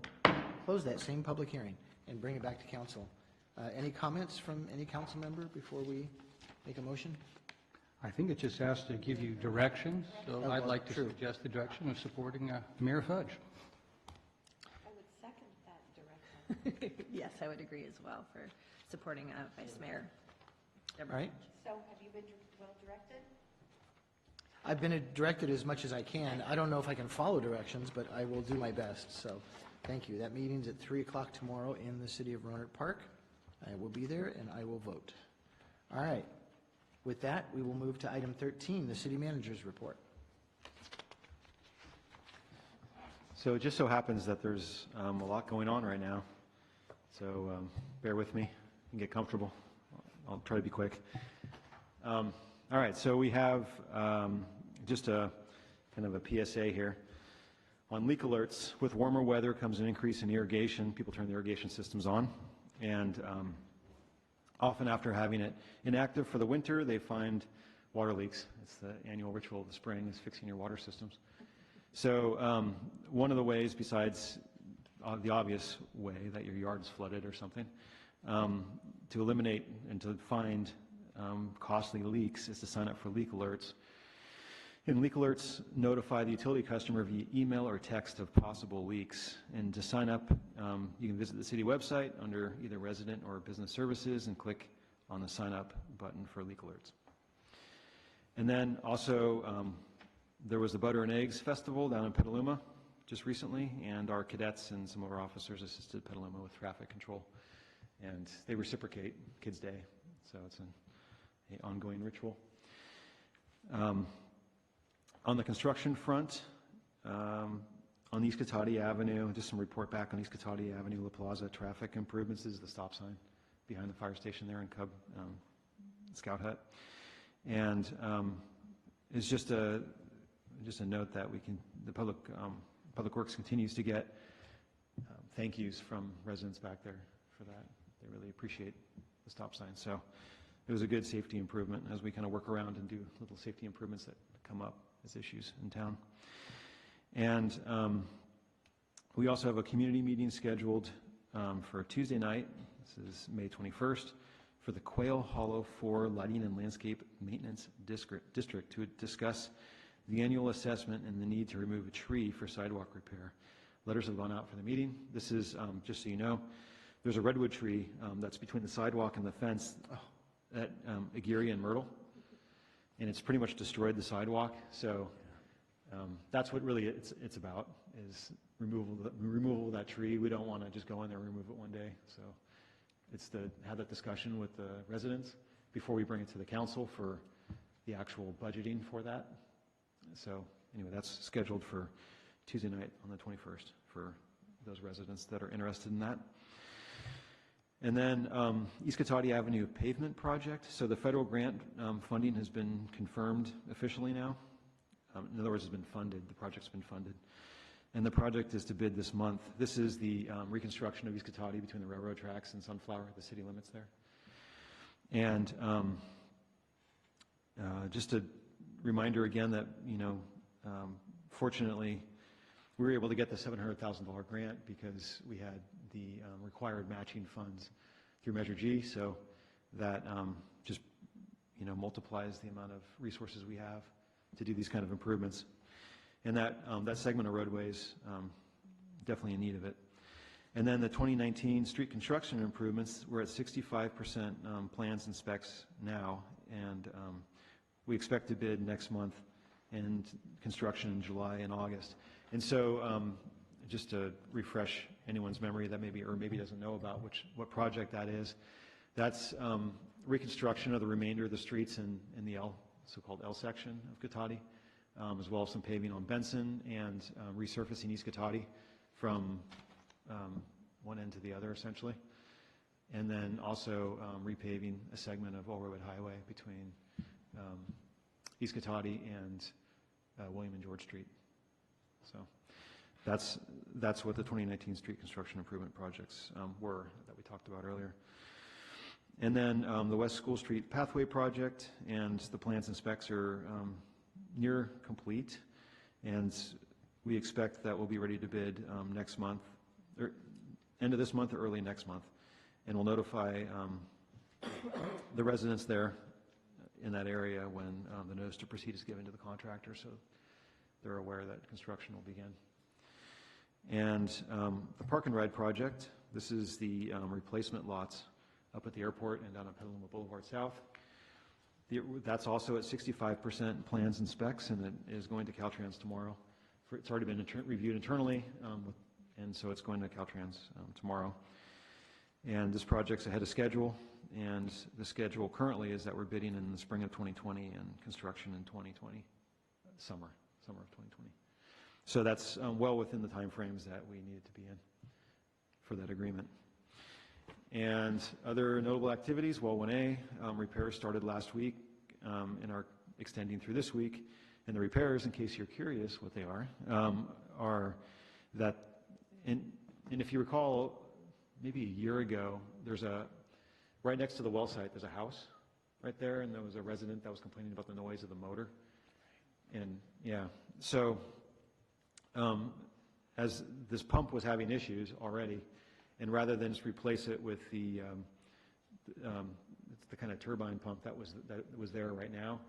close that same public hearing and bring it back to council. Any comments from any council member before we make a motion? I think it just has to give you direction, so Oh, I'd well, like to true. suggest the direction of supporting Mayor Fudge. I would second that direction. Yes, I would agree as well for supporting Vice Mayor. All right. So have you been well directed? I've been directed as much as I can. I don't know if I can follow directions, but I will do my best. So, thank you. That meeting's at 3 o'clock tomorrow in the city of Roanoke Park. I will be there and I will vote. All right. With that, we will move to item 13, the city manager's report. So it just so happens that there's a lot going on right now. So bear with me and get comfortable. I'll try to be quick. All right, so we have just a kind of a PSA here. On leak alerts, with warmer weather comes an increase in irrigation. People turn the irrigation systems on. And often after having it inactive for the winter, they find water leaks. It's the annual ritual of the spring, is fixing your water systems. So one of the ways, besides the obvious way that your yard's flooded or something, to eliminate and to find costly leaks is to sign up for leak alerts. And leak alerts notify the utility customer via email or text of possible leaks. And to sign up, you can visit the city website under either resident or business services and click on the sign up button for leak alerts. And then also, there was the Butter and Eggs Festival down in Petaluma just recently, and our cadets and some of our officers assisted Petaluma with traffic control. And they reciprocate Kids Day, so it's an ongoing ritual. On the construction front, on East Cotati Avenue, just some report back on East Cotati Avenue, La Plaza traffic improvements. This is the stop sign behind the fire station there in Cub Scout Hut. And it's just a note that the Public Works continues to get thank yous from residents back there for that. They really appreciate the stop sign. So it was a good safety improvement as we kind of work around and do little safety improvements that come up as issues in town. And we also have a community meeting scheduled for Tuesday night. This is May 21st for the Quail Hollow 4 Lighting and Landscape Maintenance District to discuss the annual assessment and the need to remove a tree for sidewalk repair. Letters have gone out for the meeting. This is, just so you know, there's a redwood tree that's between the sidewalk and the fence at Aguirre and Myrtle, and it's pretty much destroyed the sidewalk. So that's what really it's about, is removal of that tree. We don't want to just go in there and remove it one day. So it's to have that discussion with the residents before we bring it to the council for the actual budgeting for that. So anyway, that's scheduled for Tuesday night on the 21st for those residents that are interested in that. And then East Cotati Avenue pavement project. So the federal grant funding has been confirmed officially now. In other words, it's been funded. The project's been funded. And the project is to bid this month. This is the reconstruction of East Cotati between the railroad tracks and Sunflower, the city limits there. And just a reminder again that, fortunately, we were able to get the $700,000 grant because we had the required matching funds through Measure G, so that just multiplies the amount of resources we have to do these kind of improvements. And that segment of roadways definitely in need of it. And then the 2019 street construction improvements, we're at 65% plans and specs now, and we expect to bid next month and construction in July and August. And so just to refresh anyone's memory that maybe doesn't know about what project that is, that's reconstruction of the remainder of the streets in the so-called L section of Cotati, as well as some paving on Benson and resurfacing East Cotati from one end to the other, essentially. And then also repaving a segment of Old Railroad Highway between East Cotati and William and George Street. So that's what the 2019 street construction improvement projects were that we talked about earlier. And then the West School Street Pathway Project, and the plans and specs are near complete, and we expect that we'll be ready to bid next month, or end of this month or early next month, and we'll notify the residents there in that area when the notice to proceed is given to the contractor, so they're aware that construction will begin. And the Park and Ride project, this is the replacement lots up at the airport and down at Petaluma Boulevard South. That's also at 65% plans and specs, and it is going to Caltrans tomorrow. It's already been reviewed internally, and so it's going to Caltrans tomorrow. And this project's ahead of schedule, and the schedule currently is that we're bidding in the spring of 2020 and construction in 2020, summer of 2020. So that's well within the timeframes that we needed to be in for that agreement. And other notable activities, well, 1A, repairs started last week and are extending through this week. And the repairs, in case you're curious what they are that, and if you recall, maybe a year ago, right next to the well site, there's a house right there, and there was a resident that was complaining about the noise of the motor. And yeah, so as this pump was having issues already, and rather than just replace it with the kind of turbine pump that was there right now,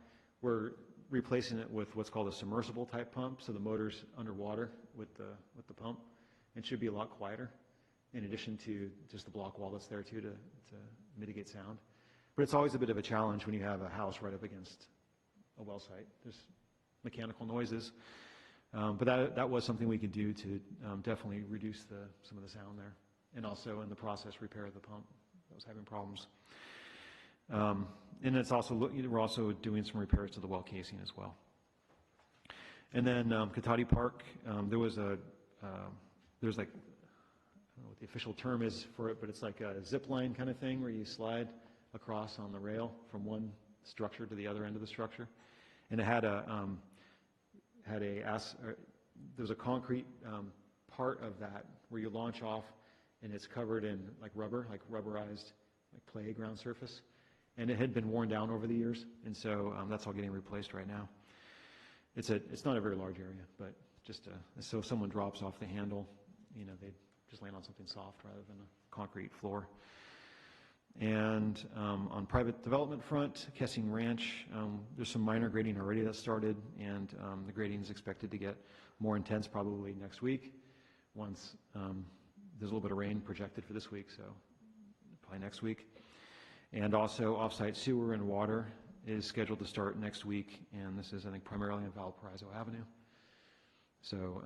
we're replacing it with what's called a submersible type pump, so the motor's underwater with the pump, and should be a lot quieter, in addition to just the block wall that's there too to mitigate sound. But it's always a bit of a challenge when you have a house right up against a well site. There's mechanical noises, but that was something we could do to definitely reduce some of the sound there, and also in the process repair the pump that was having problems. And it's also we're also doing some repairs to the well casing as well. And then Cotati Park, there's like, I don't know what the official term is for it, but it's like a zip line kind of thing where you slide across on the rail from one structure to the other end of the structure. And it had there's a concrete part of that where you launch off, and it's covered in like rubber, like rubberized, like playground surface. And it had been worn down over the years, and so that's all getting replaced right now. It's not a very large area, but just so if someone drops off the handle, they just land on something soft rather than a concrete floor. And on private development front, Kessing Ranch, there's some minor grading already that started, and the grading is expected to get more intense probably next week. Once there's a little bit of rain projected for this week, so probably next week. And also off-site sewer and water is scheduled to start next week, and this is, I think, primarily on Valparaiso Avenue. So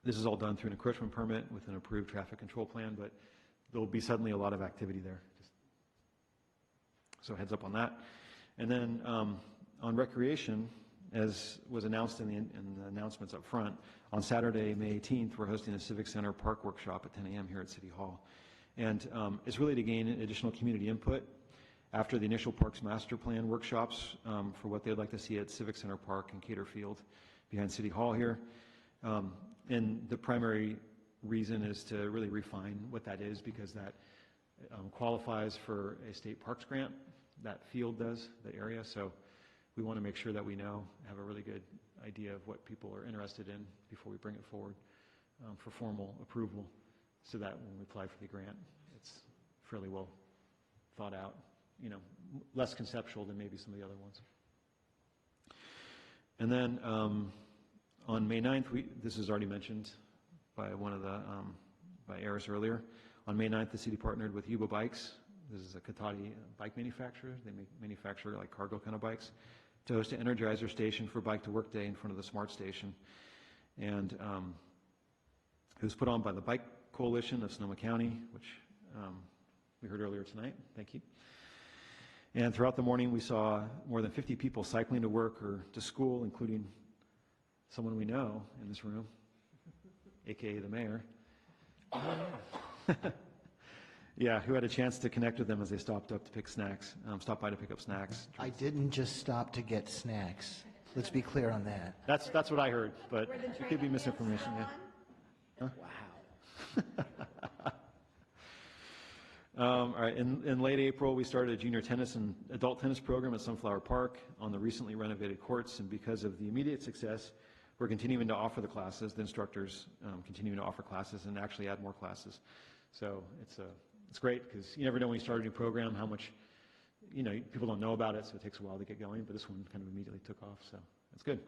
this is all done through an encroachment permit with an approved traffic control plan, but there'll be suddenly a lot of activity there. So heads up on that. And then on recreation, as was announced in the announcements up front, on Saturday, May 18th, we're hosting a Civic Center Park Workshop at 10 a.m. here at City Hall. And it's really to gain additional community input after the initial Parks Master Plan workshops for what they'd like to see at Civic Center Park and Cater Field behind City Hall here. And the primary reason is to really refine what that is, because that qualifies for a state parks grant. That field does, the area. So we want to make sure that we have a really good idea of what people are interested in before we bring it forward for formal approval, so that when we apply for the grant, it's fairly well thought out, less conceptual than maybe some of the other ones. And then on May 9th, this is already mentioned by one of the, by Eris earlier. On May 9th, the city partnered with Yuba Bikes. This is a Cotati bike manufacturer. They manufacture like cargo kind of bikes, to host an Energizer station for Bike to Work Day in front of the Smart Station. And it was put on by the Bike Coalition of Sonoma County, which we heard earlier tonight. Thank you. And throughout the morning, we saw more than 50 people cycling to work or to school, including someone we know in this room, aka the mayor. Yeah, who had a chance to connect with them as they stopped by to pick up snacks. I didn't just stop to get snacks. Let's be clear on that. That's what I heard, but it could be misinformation. Yeah. Huh? Wow. All right, in late April, we started a junior tennis and adult tennis program at Sunflower Park on the recently renovated courts, and because of the immediate success, we're continuing to offer the classes, the instructors continuing to offer classes and actually add more classes. So it's great, because you never know when you start a new program how much, people don't know about it, so it takes a while to get going, but this one kind of immediately took off, so that's good.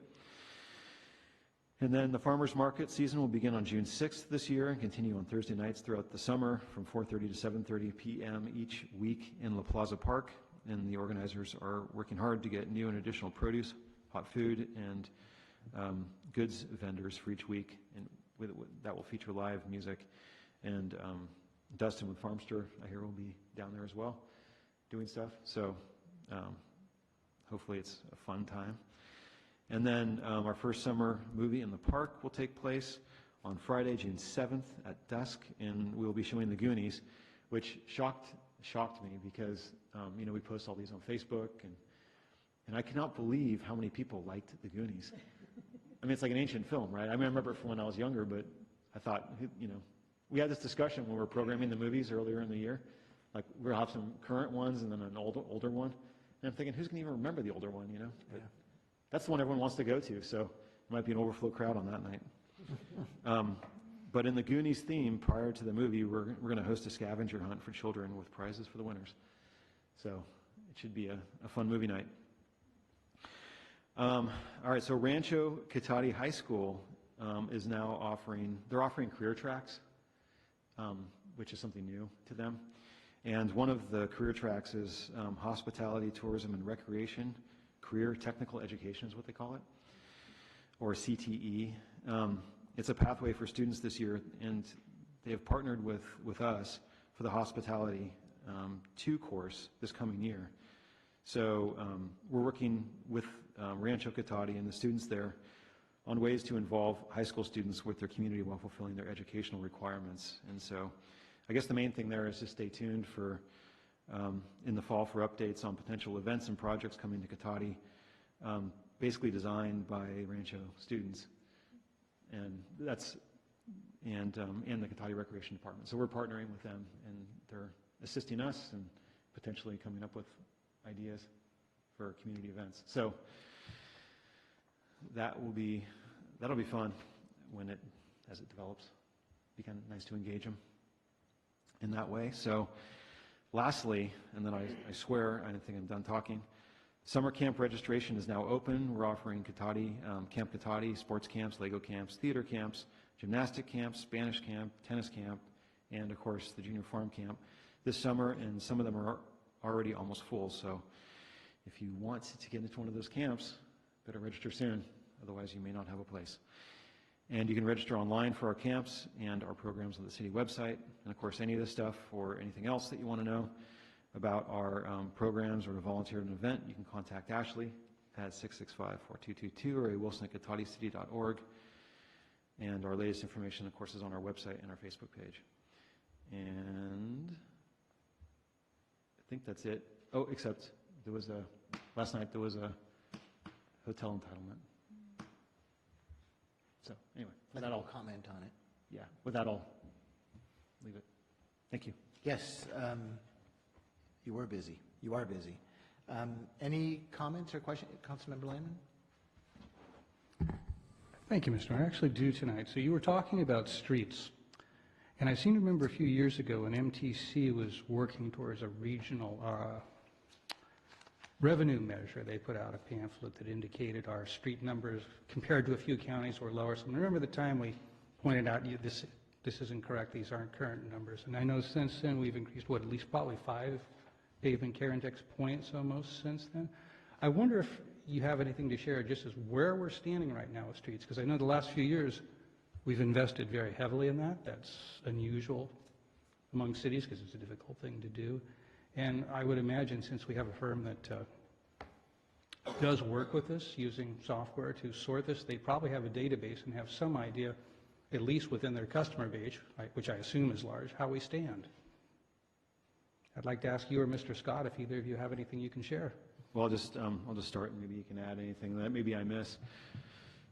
And then the farmers market season will begin on June 6th this year and continue on Thursday nights throughout the summer from 4:30 to 7:30 p.m. each week in La Plaza Park. and the organizers are working hard to get new and additional produce, hot food, and goods vendors for each week, and that will feature live music. And Dustin with Farmster, I hear, will be down there as well, doing stuff. So hopefully it's a fun time. And then our first summer movie in the park will take place on Friday, June 7th at dusk, and we'll be showing The Goonies, which shocked me because we post all these on Facebook, and I cannot believe how many people liked The Goonies. I mean, it's like an ancient film, right? I remember it from when I was younger, but I thought, we had this discussion when we were programming the movies earlier in the year. Like, we'll have some current ones and then an older one. And I'm thinking, who's going to even remember the older one, But that's the one everyone wants to go to, so it might be an overflow crowd on that night. But in the Goonies theme, prior to the movie, we're going to host a scavenger hunt for children with prizes for the winners. So it should be a fun movie night. All right, so Rancho Cotati High School is now offering career tracks, which is something new to them. And one of the career tracks is Hospitality, Tourism, and Recreation. Career Technical Education is what they call it, or CTE. It's a pathway for students this year, and they have partnered with us for the Hospitality 2 course this coming year. So we're working with Rancho Cotati and the students there on ways to involve high school students with their community while fulfilling their educational requirements. And so I guess the main thing there is to stay tuned for in the fall for updates on potential events and projects coming to Cotati, basically designed by Rancho students, and the Cotati Recreation Department. So we're partnering with them, and they're assisting us and potentially coming up with ideas for community events. So that'll be fun as it develops. Be kind of nice to engage them in that way. So lastly, and then I swear I don't think I'm done talking, summer camp registration is now open. We're offering Cotati, Camp Cotati, sports camps, Lego camps, theater camps, gymnastic camps, Spanish camp, tennis camp, and of course the junior farm camp this summer, and some of them are already almost full. So if you want to get into one of those camps, better register soon, otherwise you may not have a place. And you can register online for our camps and our programs on the city website. And of course, any of this stuff or anything else that you want to know about our programs or to volunteer at an event, you can contact Ashley at 665-4222 or wilson@cataticity.org. And our latest information, of course, is on our website and our Facebook page. And I think that's it. Oh, except last night there was a hotel entitlement. So anyway, with that, I'll comment on it. Yeah, with that, I'll leave it. Thank you. Yes, you were busy. You are busy. Any comments or questions, Councilmember Lehman? Thank you, Mr. Mayor. I actually do tonight. So you were talking about streets, and I seem to remember a few years ago when MTC was working towards a regional revenue measure. They put out a pamphlet that indicated our street numbers compared to a few counties were lower. So I remember the time we pointed out this isn't correct, these aren't current numbers. And I know since then we've increased, at least probably 5 pavement care index points almost since then. I wonder if you have anything to share just as where we're standing right now with streets, because I know the last few years we've invested very heavily in that. That's unusual among cities because it's a difficult thing to do. And I would imagine, since we have a firm that does work with us using software to sort this, they probably have a database and have some idea, at least within their customer base, which I assume is large, how we stand. I'd like to ask you or Mr. Scott if either of you have anything you can share. Well, I'll just start, and maybe you can add anything that maybe I miss.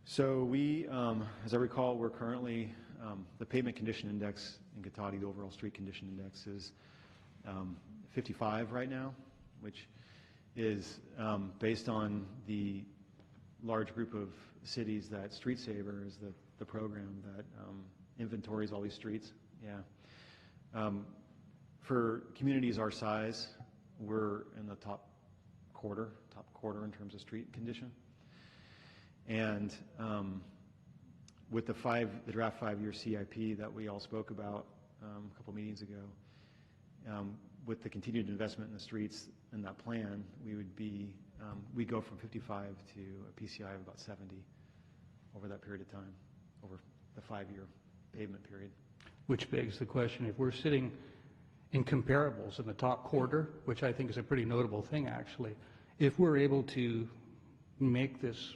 So we, as I recall, we're currently, the pavement condition index in Cotati, the overall street condition index is 55 right now, which is based on the large group of cities that Street Saver is the program that inventories all these streets. Yeah. For communities our size, we're in the top quarter in terms of street condition. And with the draft 5-year CIP that we all spoke about a couple meetings ago, with the continued investment in the streets and that plan, we would be, we go from 55 to a PCI of about 70 over that period of time, over the 5-year pavement period. Which begs the question, if we're sitting in comparables in the top quarter, which I think is a pretty notable thing, actually, if we're able to make this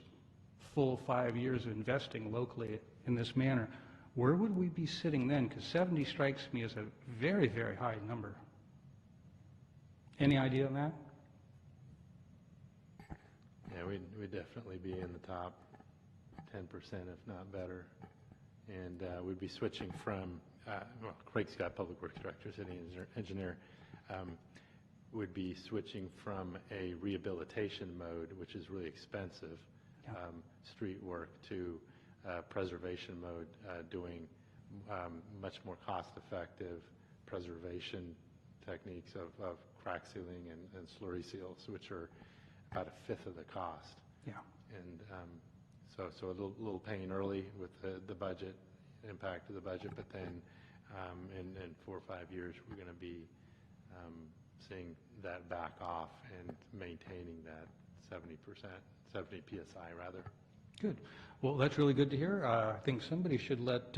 full 5 years of investing locally in this manner, where would we be sitting then? Because 70 strikes me as a very, very high number. Any idea on that? Yeah, we'd definitely be in the top 10%, if not better. And we'd be switching from, well, Craig Scott, Public Works Director, City Engineer, would be switching from a rehabilitation mode, which is really expensive, street work, to preservation mode, doing much more cost-effective preservation techniques of crack sealing and slurry seals, which are about a fifth of the cost. Yeah. And so a little pain early with the budget, impact of the budget, but then in 4 or 5 years, we're going to be seeing that back off and maintaining that 70%, 70 PSI rather. Good. Well, that's really good to hear. I think somebody should let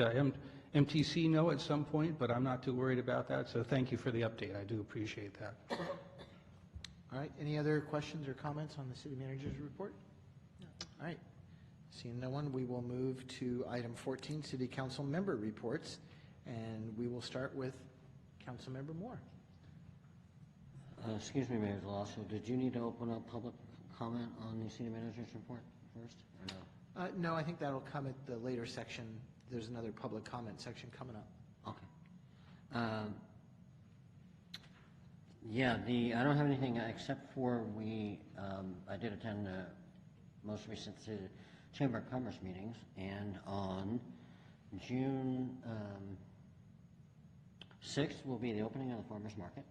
MTC know at some point, but I'm not too worried about that, so thank you for the update. I do appreciate that. All right, any other questions or comments on the city manager's report? No. All right, seeing no one, we will move to item 14, city council member reports, and we will start with Councilmember Moore. Excuse me, Mayor Delasso, did you need to open up public comment on the city manager's report first, or no? No, I think that'll come at the later section. There's another public comment section coming up. Okay. Yeah, I don't have anything except for I did attend the most recent Chamber of Commerce meetings, and on June 6th will be the opening of the farmers market,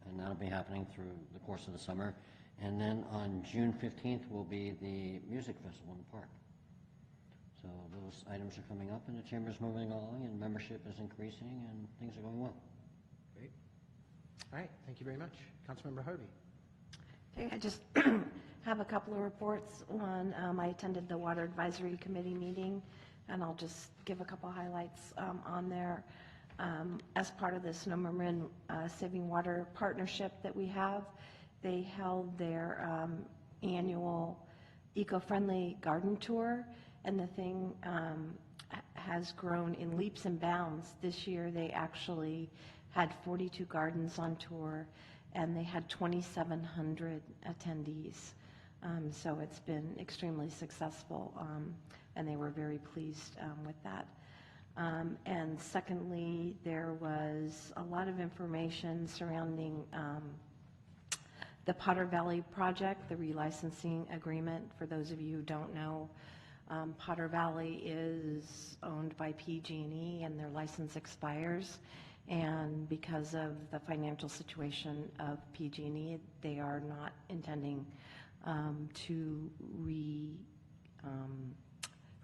and that'll be happening through the course of the summer. And then on June 15th will be the music festival in the park. So those items are coming up, and the chamber's moving along, and membership is increasing, and things are going well. Great. All right, thank you very much. Councilmember Harvey. Okay, I just have a couple of reports. One, I attended the Water Advisory Committee meeting, and I'll just give a couple highlights on there. As part of the Sonoma Marin Saving Water partnership that we have, they held their annual eco-friendly garden tour, and the thing has grown in leaps and bounds. This year they actually had 42 gardens on tour, and they had 2,700 attendees. So it's been extremely successful, and they were very pleased with that. And secondly, there was a lot of information surrounding the Potter Valley project, the relicensing agreement. For those of you who don't know, Potter Valley is owned by PG&E, and their license expires. And because of the financial situation of PG&E, they are not intending to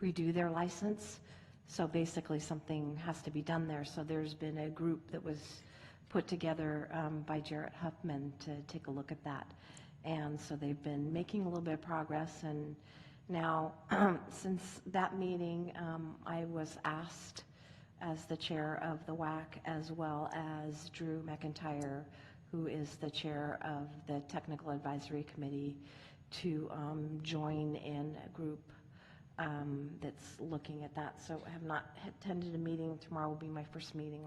redo their license. So basically something has to be done there. So there's been a group that was put together by Jarrett Huffman to take a look at that. And so they've been making a little bit of progress. And now, since that meeting, I was asked as the chair of the WAC, as well as Drew McIntyre, who is the chair of the Technical Advisory Committee, to join in a group that's looking at that. So I have not attended a meeting. Tomorrow will be my first meeting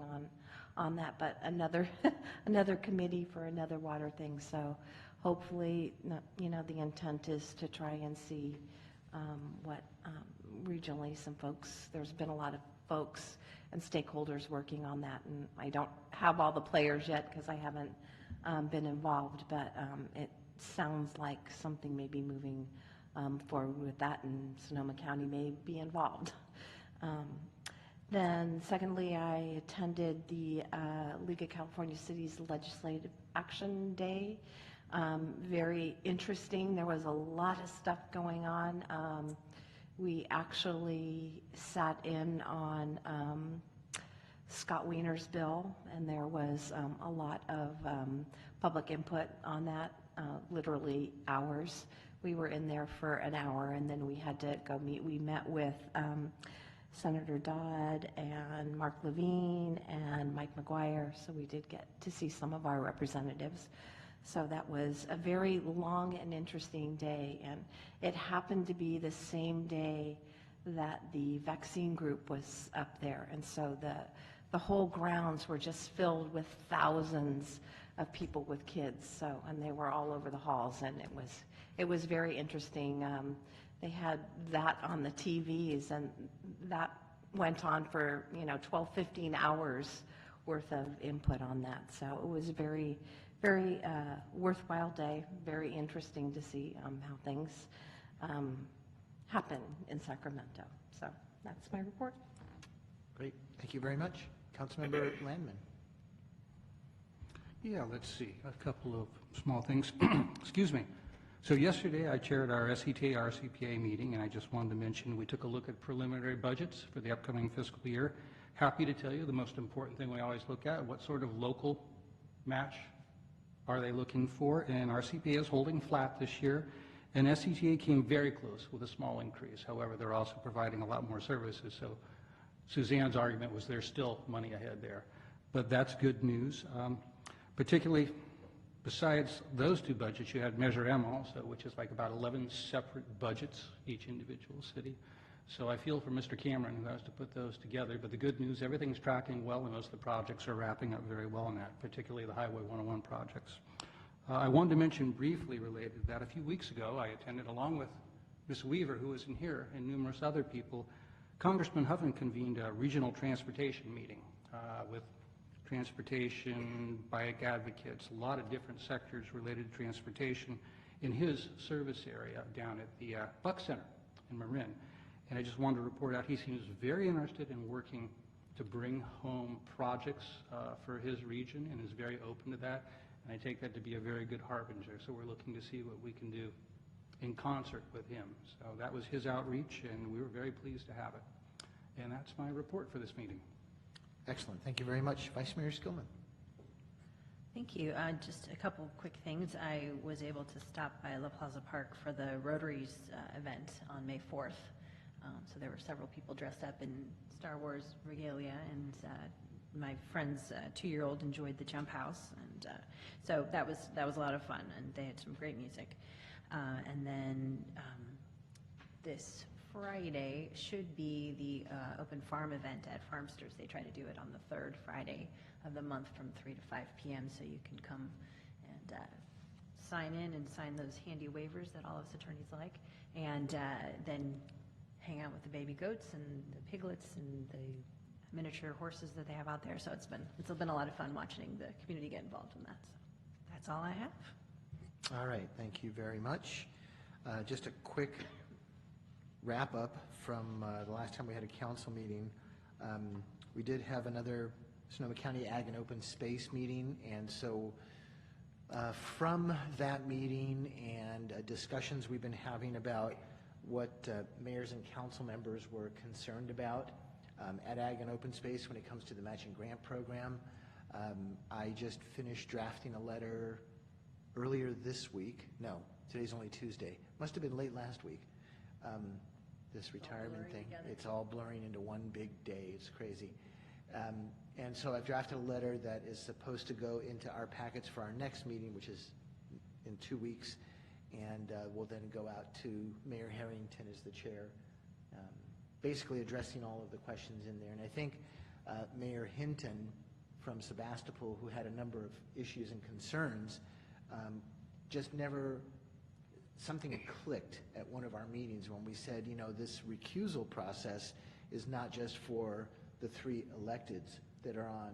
on that, but another another committee for another water thing. So hopefully, you know, the intent is to try and see what regionally some folks, there's been a lot of folks and stakeholders working on that, and I don't have all the players yet because I haven't been involved, but it sounds like something may be moving forward with that, and Sonoma County may be involved. Then secondly, I attended the League of California Cities Legislative Action Day. Very interesting. There was a lot of stuff going on. We actually sat in on Scott Wiener's bill, and there was a lot of public input on that, literally hours. We were in there for an hour, and then we had to go meet. We met with Senator Dodd and Mark Levine and Mike McGuire, so we did get to see some of our representatives. So that was a very long and interesting day, and it happened to be the same day that the vaccine group was up there, and so the whole grounds were just filled with thousands of people with kids. So, and they were all over the halls, and it was very interesting. They had that on the TVs, and that went on for 12, 15 hours worth of input on that. So it was a very, very worthwhile day. Very interesting to see how things happen in Sacramento. So that's my report. Great, thank you very much. Councilmember Landman. Yeah, let's see, a couple of small things. Excuse me. So yesterday I chaired our SETA RCPA meeting, and I just wanted to mention we took a look at preliminary budgets for the upcoming fiscal year. Happy to tell you the most important thing we always look at, what sort of local match are they looking for? And RCPA is holding flat this year, and SETA came very close with a small increase. However, they're also providing a lot more services, so Suzanne's argument was there's still money ahead there. But that's good news. Particularly, besides those two budgets, you had Measure M also, which is like about 11 separate budgets, each individual city. So I feel for Mr. Cameron, who has to put those together. But the good news, everything's tracking well, and most of the projects are wrapping up very well in that, particularly the Highway 101 projects. I wanted to mention briefly related to that, a few weeks ago, I attended, along with Ms. Weaver, who was in here, and numerous other people, Congressman Huffman convened a regional transportation meeting with transportation, bike advocates, a lot of different sectors related to transportation in his service area down at the Buck Center in Marin. And I just wanted to report out, he seems very interested in working to bring home projects for his region and is very open to that. And I take that to be a very good harbinger. So we're looking to see what we can do in concert with him. So that was his outreach, and we were very pleased to have it. And that's my report for this meeting. Excellent, thank you very much. Vice Mayor Skillman. Thank you. Just a couple of quick things. I was able to stop by La Plaza Park for the Rotaries event on May 4th. So there were several people dressed up in Star Wars regalia, and my friend's 2-year-old enjoyed the jump house, and so that was a lot of fun, and they had some great music. And then this Friday should be the open farm event at Farmsters. They try to do it on the 3rd Friday of the month from 3 to 5 p.m. So you can come and sign in and sign those handy waivers that all of us attorneys like, and then hang out with the baby goats and the piglets and the miniature horses that they have out there. So it's been a lot of fun watching the community get involved in that. So that's all I have. All right, thank you very much. Just a quick wrap up from the last time we had a council meeting. We did have another Sonoma County Ag and Open Space meeting, and so from that meeting and discussions we've been having about what mayors and council members were concerned about at Ag and Open Space when it comes to the matching grant program, I just finished drafting a letter earlier this week. No, today's only Tuesday. Must have been late last week. This retirement thing, it's all blurring into one big day. It's crazy. And so I've drafted a letter that is supposed to go into our packets for our next meeting, which is in 2 weeks, and will then go out to Mayor Harrington as the chair, basically addressing all of the questions in there. And I think Mayor Hinton from Sebastopol, who had a number of issues and concerns, just never, something clicked at one of our meetings when we said, this recusal process is not just for the 3 electeds that are on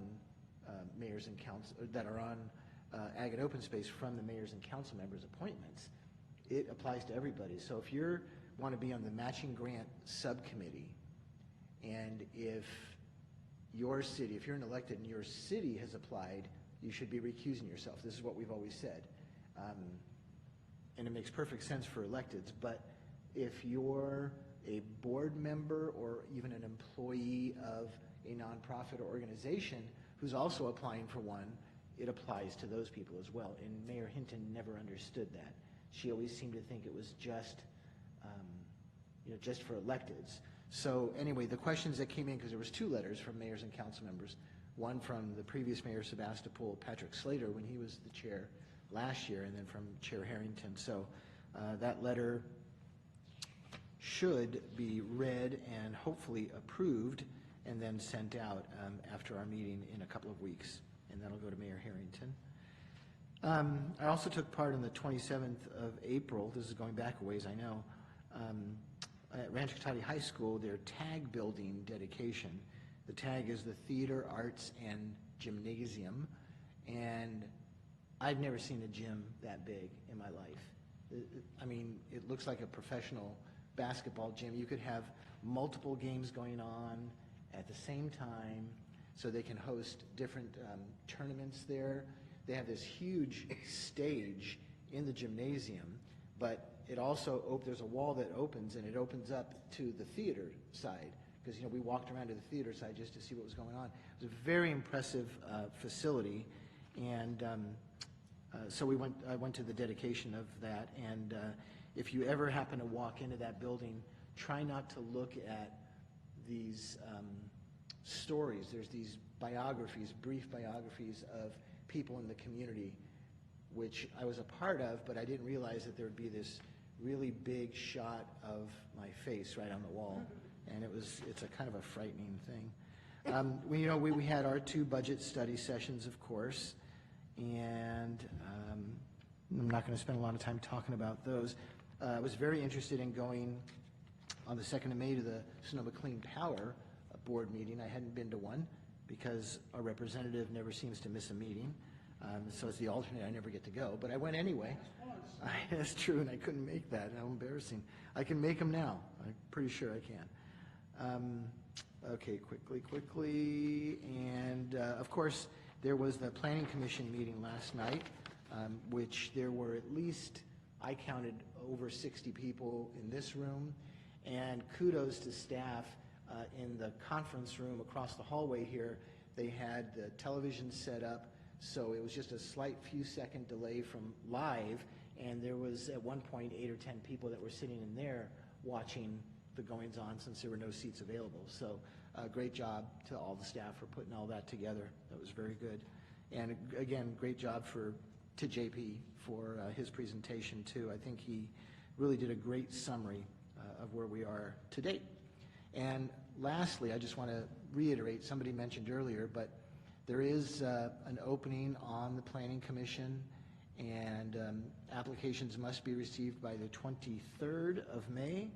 mayors and council, that are on Ag and Open Space from the mayors and council members' appointments. It applies to everybody. So if you want to be on the matching grant subcommittee, and if your city, if you're an elected and your city has applied, you should be recusing yourself. This is what we've always said. And it makes perfect sense for electeds, but if you're a board member or even an employee of a community nonprofit or organization who's also applying for one, it applies to those people as well. And Mayor Hinton never understood that. She always seemed to think it was just, just for electeds. So anyway, the questions that came in, because there was 2 letters from mayors and council members, one from the previous mayor Sebastopol, Patrick Slater, when he was the chair last year, and then from Chair Harrington. So that letter should be read and hopefully approved and then sent out after our meeting in a couple of weeks, and that'll go to Mayor Harrington. I also took part in the 27th of April, this is going back a ways, I know, at Rancho Cotati High School, their tag building dedication. The tag is the Theater, Arts, and Gymnasium, and I've never seen a gym that big in my life. I mean, it looks like a professional basketball gym. You could have multiple games going on at the same time, so they can host different tournaments there. They have this huge stage in the gymnasium, but it also, there's a wall that opens, and it opens up to the theater side, because we walked around to the theater side just to see what was going on. It was a very impressive facility, and so I went to the dedication of that, and if you ever happen to walk into that building, try not to look at these stories. There's these biographies, brief biographies of people in the community, which I was a part of, but I didn't realize that there would be this really big shot of my face right on the wall, and it's a kind of a frightening thing. We had our 2 budget study sessions, of course, and I'm not going to spend a lot of time talking about those. I was very interested in going on the 2nd of May to the Sonoma Clean Power board meeting. I hadn't been to one because our representative never seems to miss a meeting. So as the alternate, I never get to go, but I went anyway. That's true, and I couldn't make that. How embarrassing. I can make them now. I'm pretty sure I can. Okay, quickly. And of course, there was the Planning Commission meeting last night, which there were at least, I counted, over 60 people in this room. And kudos to staff in the conference room across the hallway here. They had the television set up, so it was just a slight few second delay from live, and there was at one point 8 or 10 people that were sitting in there watching the goings on since there were no seats available. So great job to all the staff for putting all that together. That was very good. And again, great job to JP for his presentation too. I think he really did a great summary of where we are to date. And lastly, I just want to reiterate, somebody mentioned earlier, but there is an opening on the Planning Commission, and applications must be received by the 23rd of May,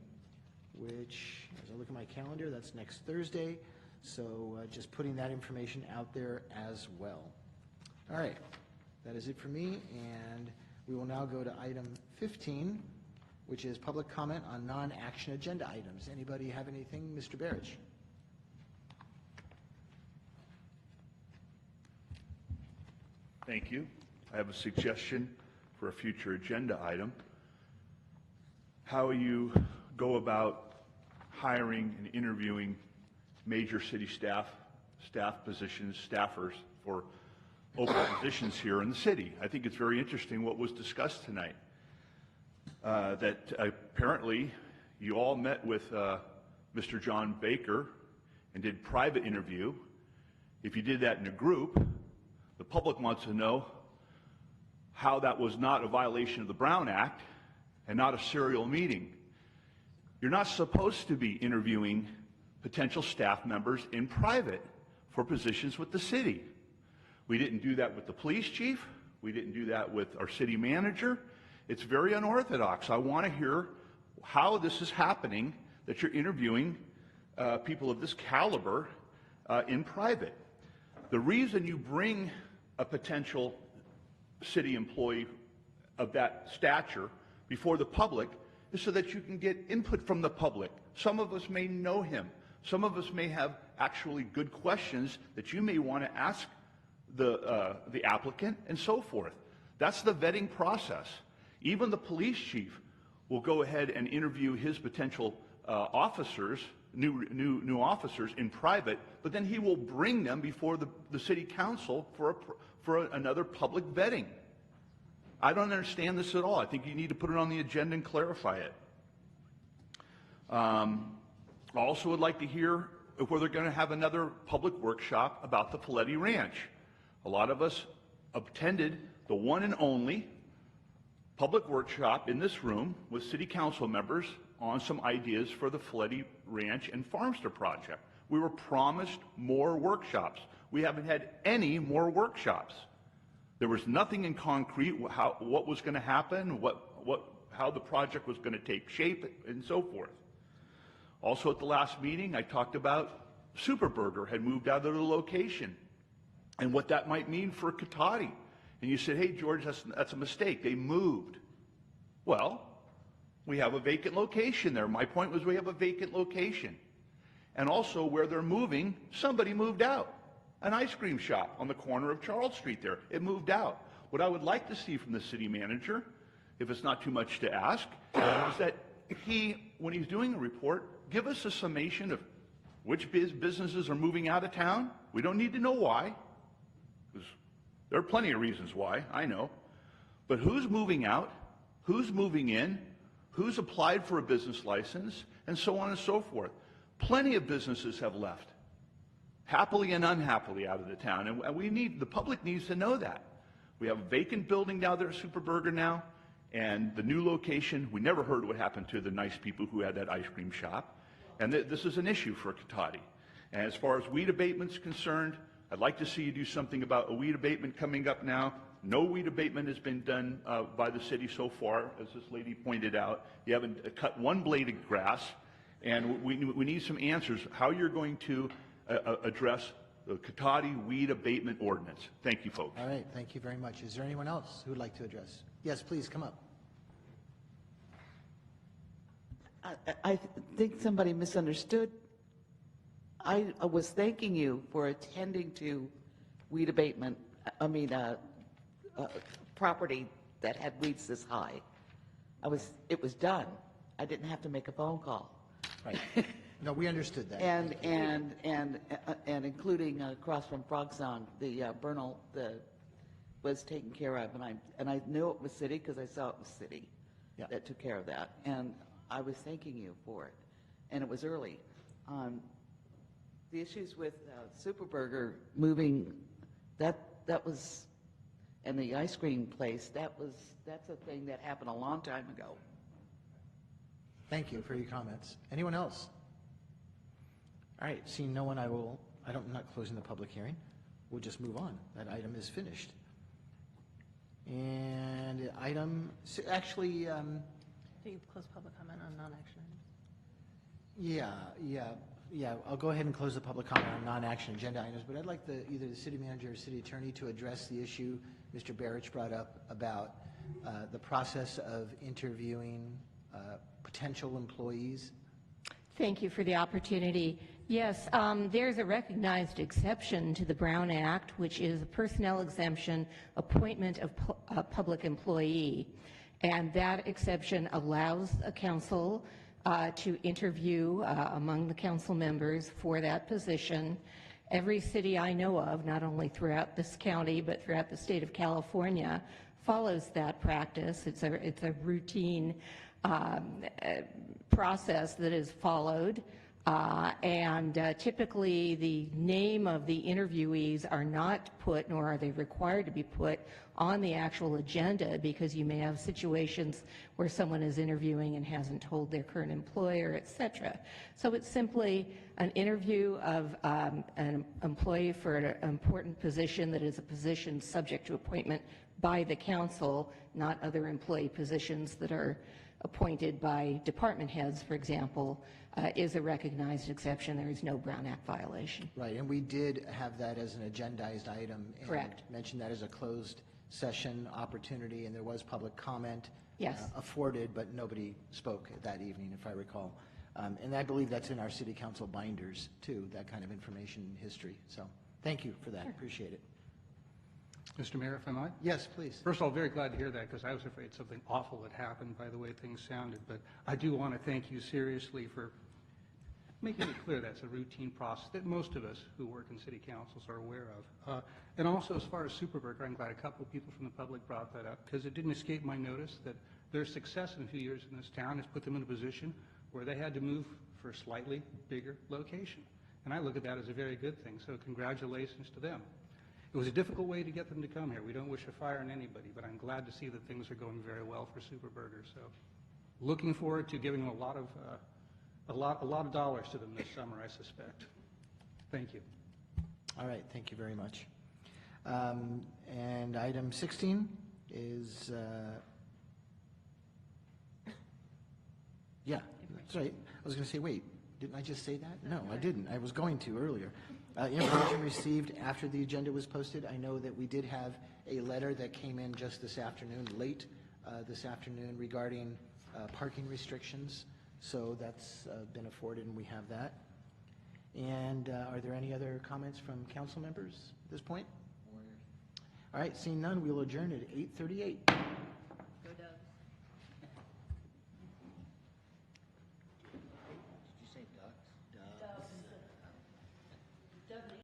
which, as I look at my calendar, that's next Thursday. So just putting that information out there as well. All right, that is it for me, and we will now go to item 15, which is public comment on non-action agenda items. Anybody have anything? Mr. Barrich. Thank you. I have a suggestion for a future agenda item. How you go about hiring and interviewing major city staff positions, staffers for open positions here in the city. I think it's very interesting what was discussed tonight. That apparently you all met with Mr. John Baker and did private interview. If you did that in a group, the public wants to know how that was not a violation of the Brown Act and not a serial meeting. You're not supposed to be interviewing potential staff members in private for positions with the city. We didn't do that with the police chief. We didn't do that with our city manager. It's very unorthodox. I want to hear how this is happening, that you're interviewing people of this caliber in private. The reason you bring a potential city employee of that stature before the public is so that you can get input from the public. Some of us may know him. Some of us may have actually good questions that you may want to ask the applicant and so forth. That's the vetting process. Even the police chief will go ahead and interview his potential officers new officers in private, but then he will bring them before the city council for another public vetting. I don't understand this at all. I think you need to put it on the agenda and clarify it. I also would like to hear whether they're going to have another public workshop about the Folletti Ranch. A lot of us attended the one and only public workshop in this room with city council members on some ideas for the Folletti Ranch and Farmster project. We were promised more workshops. We haven't had any more workshops. There was nothing in concrete what was going to happen, how the project was going to take shape, and so forth. Also at the last meeting, I talked about Superburger had moved out of the location and what that might mean for Cotati. And you said, hey, George, that's a mistake. They moved. Well, we have a vacant location there. My point was we have a vacant location. And also where they're moving, somebody moved out. An ice cream shop on the corner of Charles Street there. It moved out. What I would like to see from the city manager, if it's not too much to ask, is that when he's doing a report, give us a summation of which businesses are moving out of town. We don't need to know why, because there are plenty of reasons why, I know. But who's moving out, who's moving in, who's applied for a business license, and so on and so forth. Plenty of businesses have left, happily and unhappily, out of the town, and the public needs to know that. We have a vacant building down there at Superburger now, and the new location, we never heard what happened to the nice people who had that ice cream shop. And this is an issue for Cotati. And as far as weed abatement's concerned, I'd like to see you do something about a weed abatement coming up now. No weed abatement has been done by the city so far, as this lady pointed out. You haven't cut one blade of grass, and we need some answers how you're going to address the Cotati weed abatement ordinance. Thank you, folks. All right, thank you very much. Is there anyone else who would like to address? Yes, please, come up. I think somebody misunderstood. I was thanking you for attending to weed abatement, property that had weeds this high. It was done. I didn't have to make a phone call. Right. No, we understood that. And including across from Frog Song, the Bernal was taken care of, and I knew it was city because I saw it was city that took care of that, and I was thanking you for it, and it was early. The issues with Superburger moving, that was, and the ice cream place, that's a thing that happened a long time ago. Thank you for your comments. Anyone else? All right, seeing no one, I'm not closing the public hearing. We'll just move on. That item is finished. And actually, Do you close public comment on non-action items? Yeah, I'll go ahead and close the public comment on non-action agenda items, but I'd like either the city manager or city attorney to address the issue Mr. Barrich brought up about the process of interviewing potential employees. Thank you for the opportunity. Yes, there's a recognized exception to the Brown Act, which is a personnel exemption, appointment of a public employee. And that exception allows a council to interview among the council members for that position. Every city I know of, not only throughout this county, but throughout the state of California, follows that practice. It's a routine process that is followed. Typically the name of the interviewees are not put, nor are they required to be put on the actual agenda, because you may have situations where someone is interviewing and hasn't told their current employer, et cetera. So it's simply an interview of an employee for an important position that is a position subject to appointment by the council, not other employee positions that are appointed by department heads, for example, is a recognized exception. There is no Brown Act violation. Right, and we did have that as an agendized item. Correct. And mentioned that as a closed session opportunity, and there was public comment Yes. afforded, but nobody spoke that evening, if I recall. And I believe that's in our city council binders, too, that kind of information and history. So thank you for that. Sure. Appreciate it. Mr. Mayor, if I might? Yes, please. First of all, very glad to hear that, because I was afraid something awful had happened by the way things sounded. But I do want to thank you seriously for making it clear that's a routine process that most of us who work in city councils are aware of. And also, as far as Superburger, I'm glad a couple of people from the public brought that up, because it didn't escape my notice that their success in a few years in this town has put them in a position where they had to move for a slightly bigger location. And I look at that as a very good thing, so congratulations to them. It was a difficult way to get them to come here. We don't wish a fire on anybody, but I'm glad to see that things are going very well for Superburger. So looking forward to giving them a lot of dollars to them this summer, I suspect. Thank you. All right, thank you very much. And item 16 is, yeah, that's right. I was going to say, wait, didn't I just say that? No, I didn't. I was going to earlier. Information received after the agenda was posted. I know that we did have a letter that came in just this afternoon, late this afternoon, regarding parking restrictions. So that's been afforded, and we have that. And are there any other comments from council members at this point? All right, seeing none, we will adjourn at 8:38.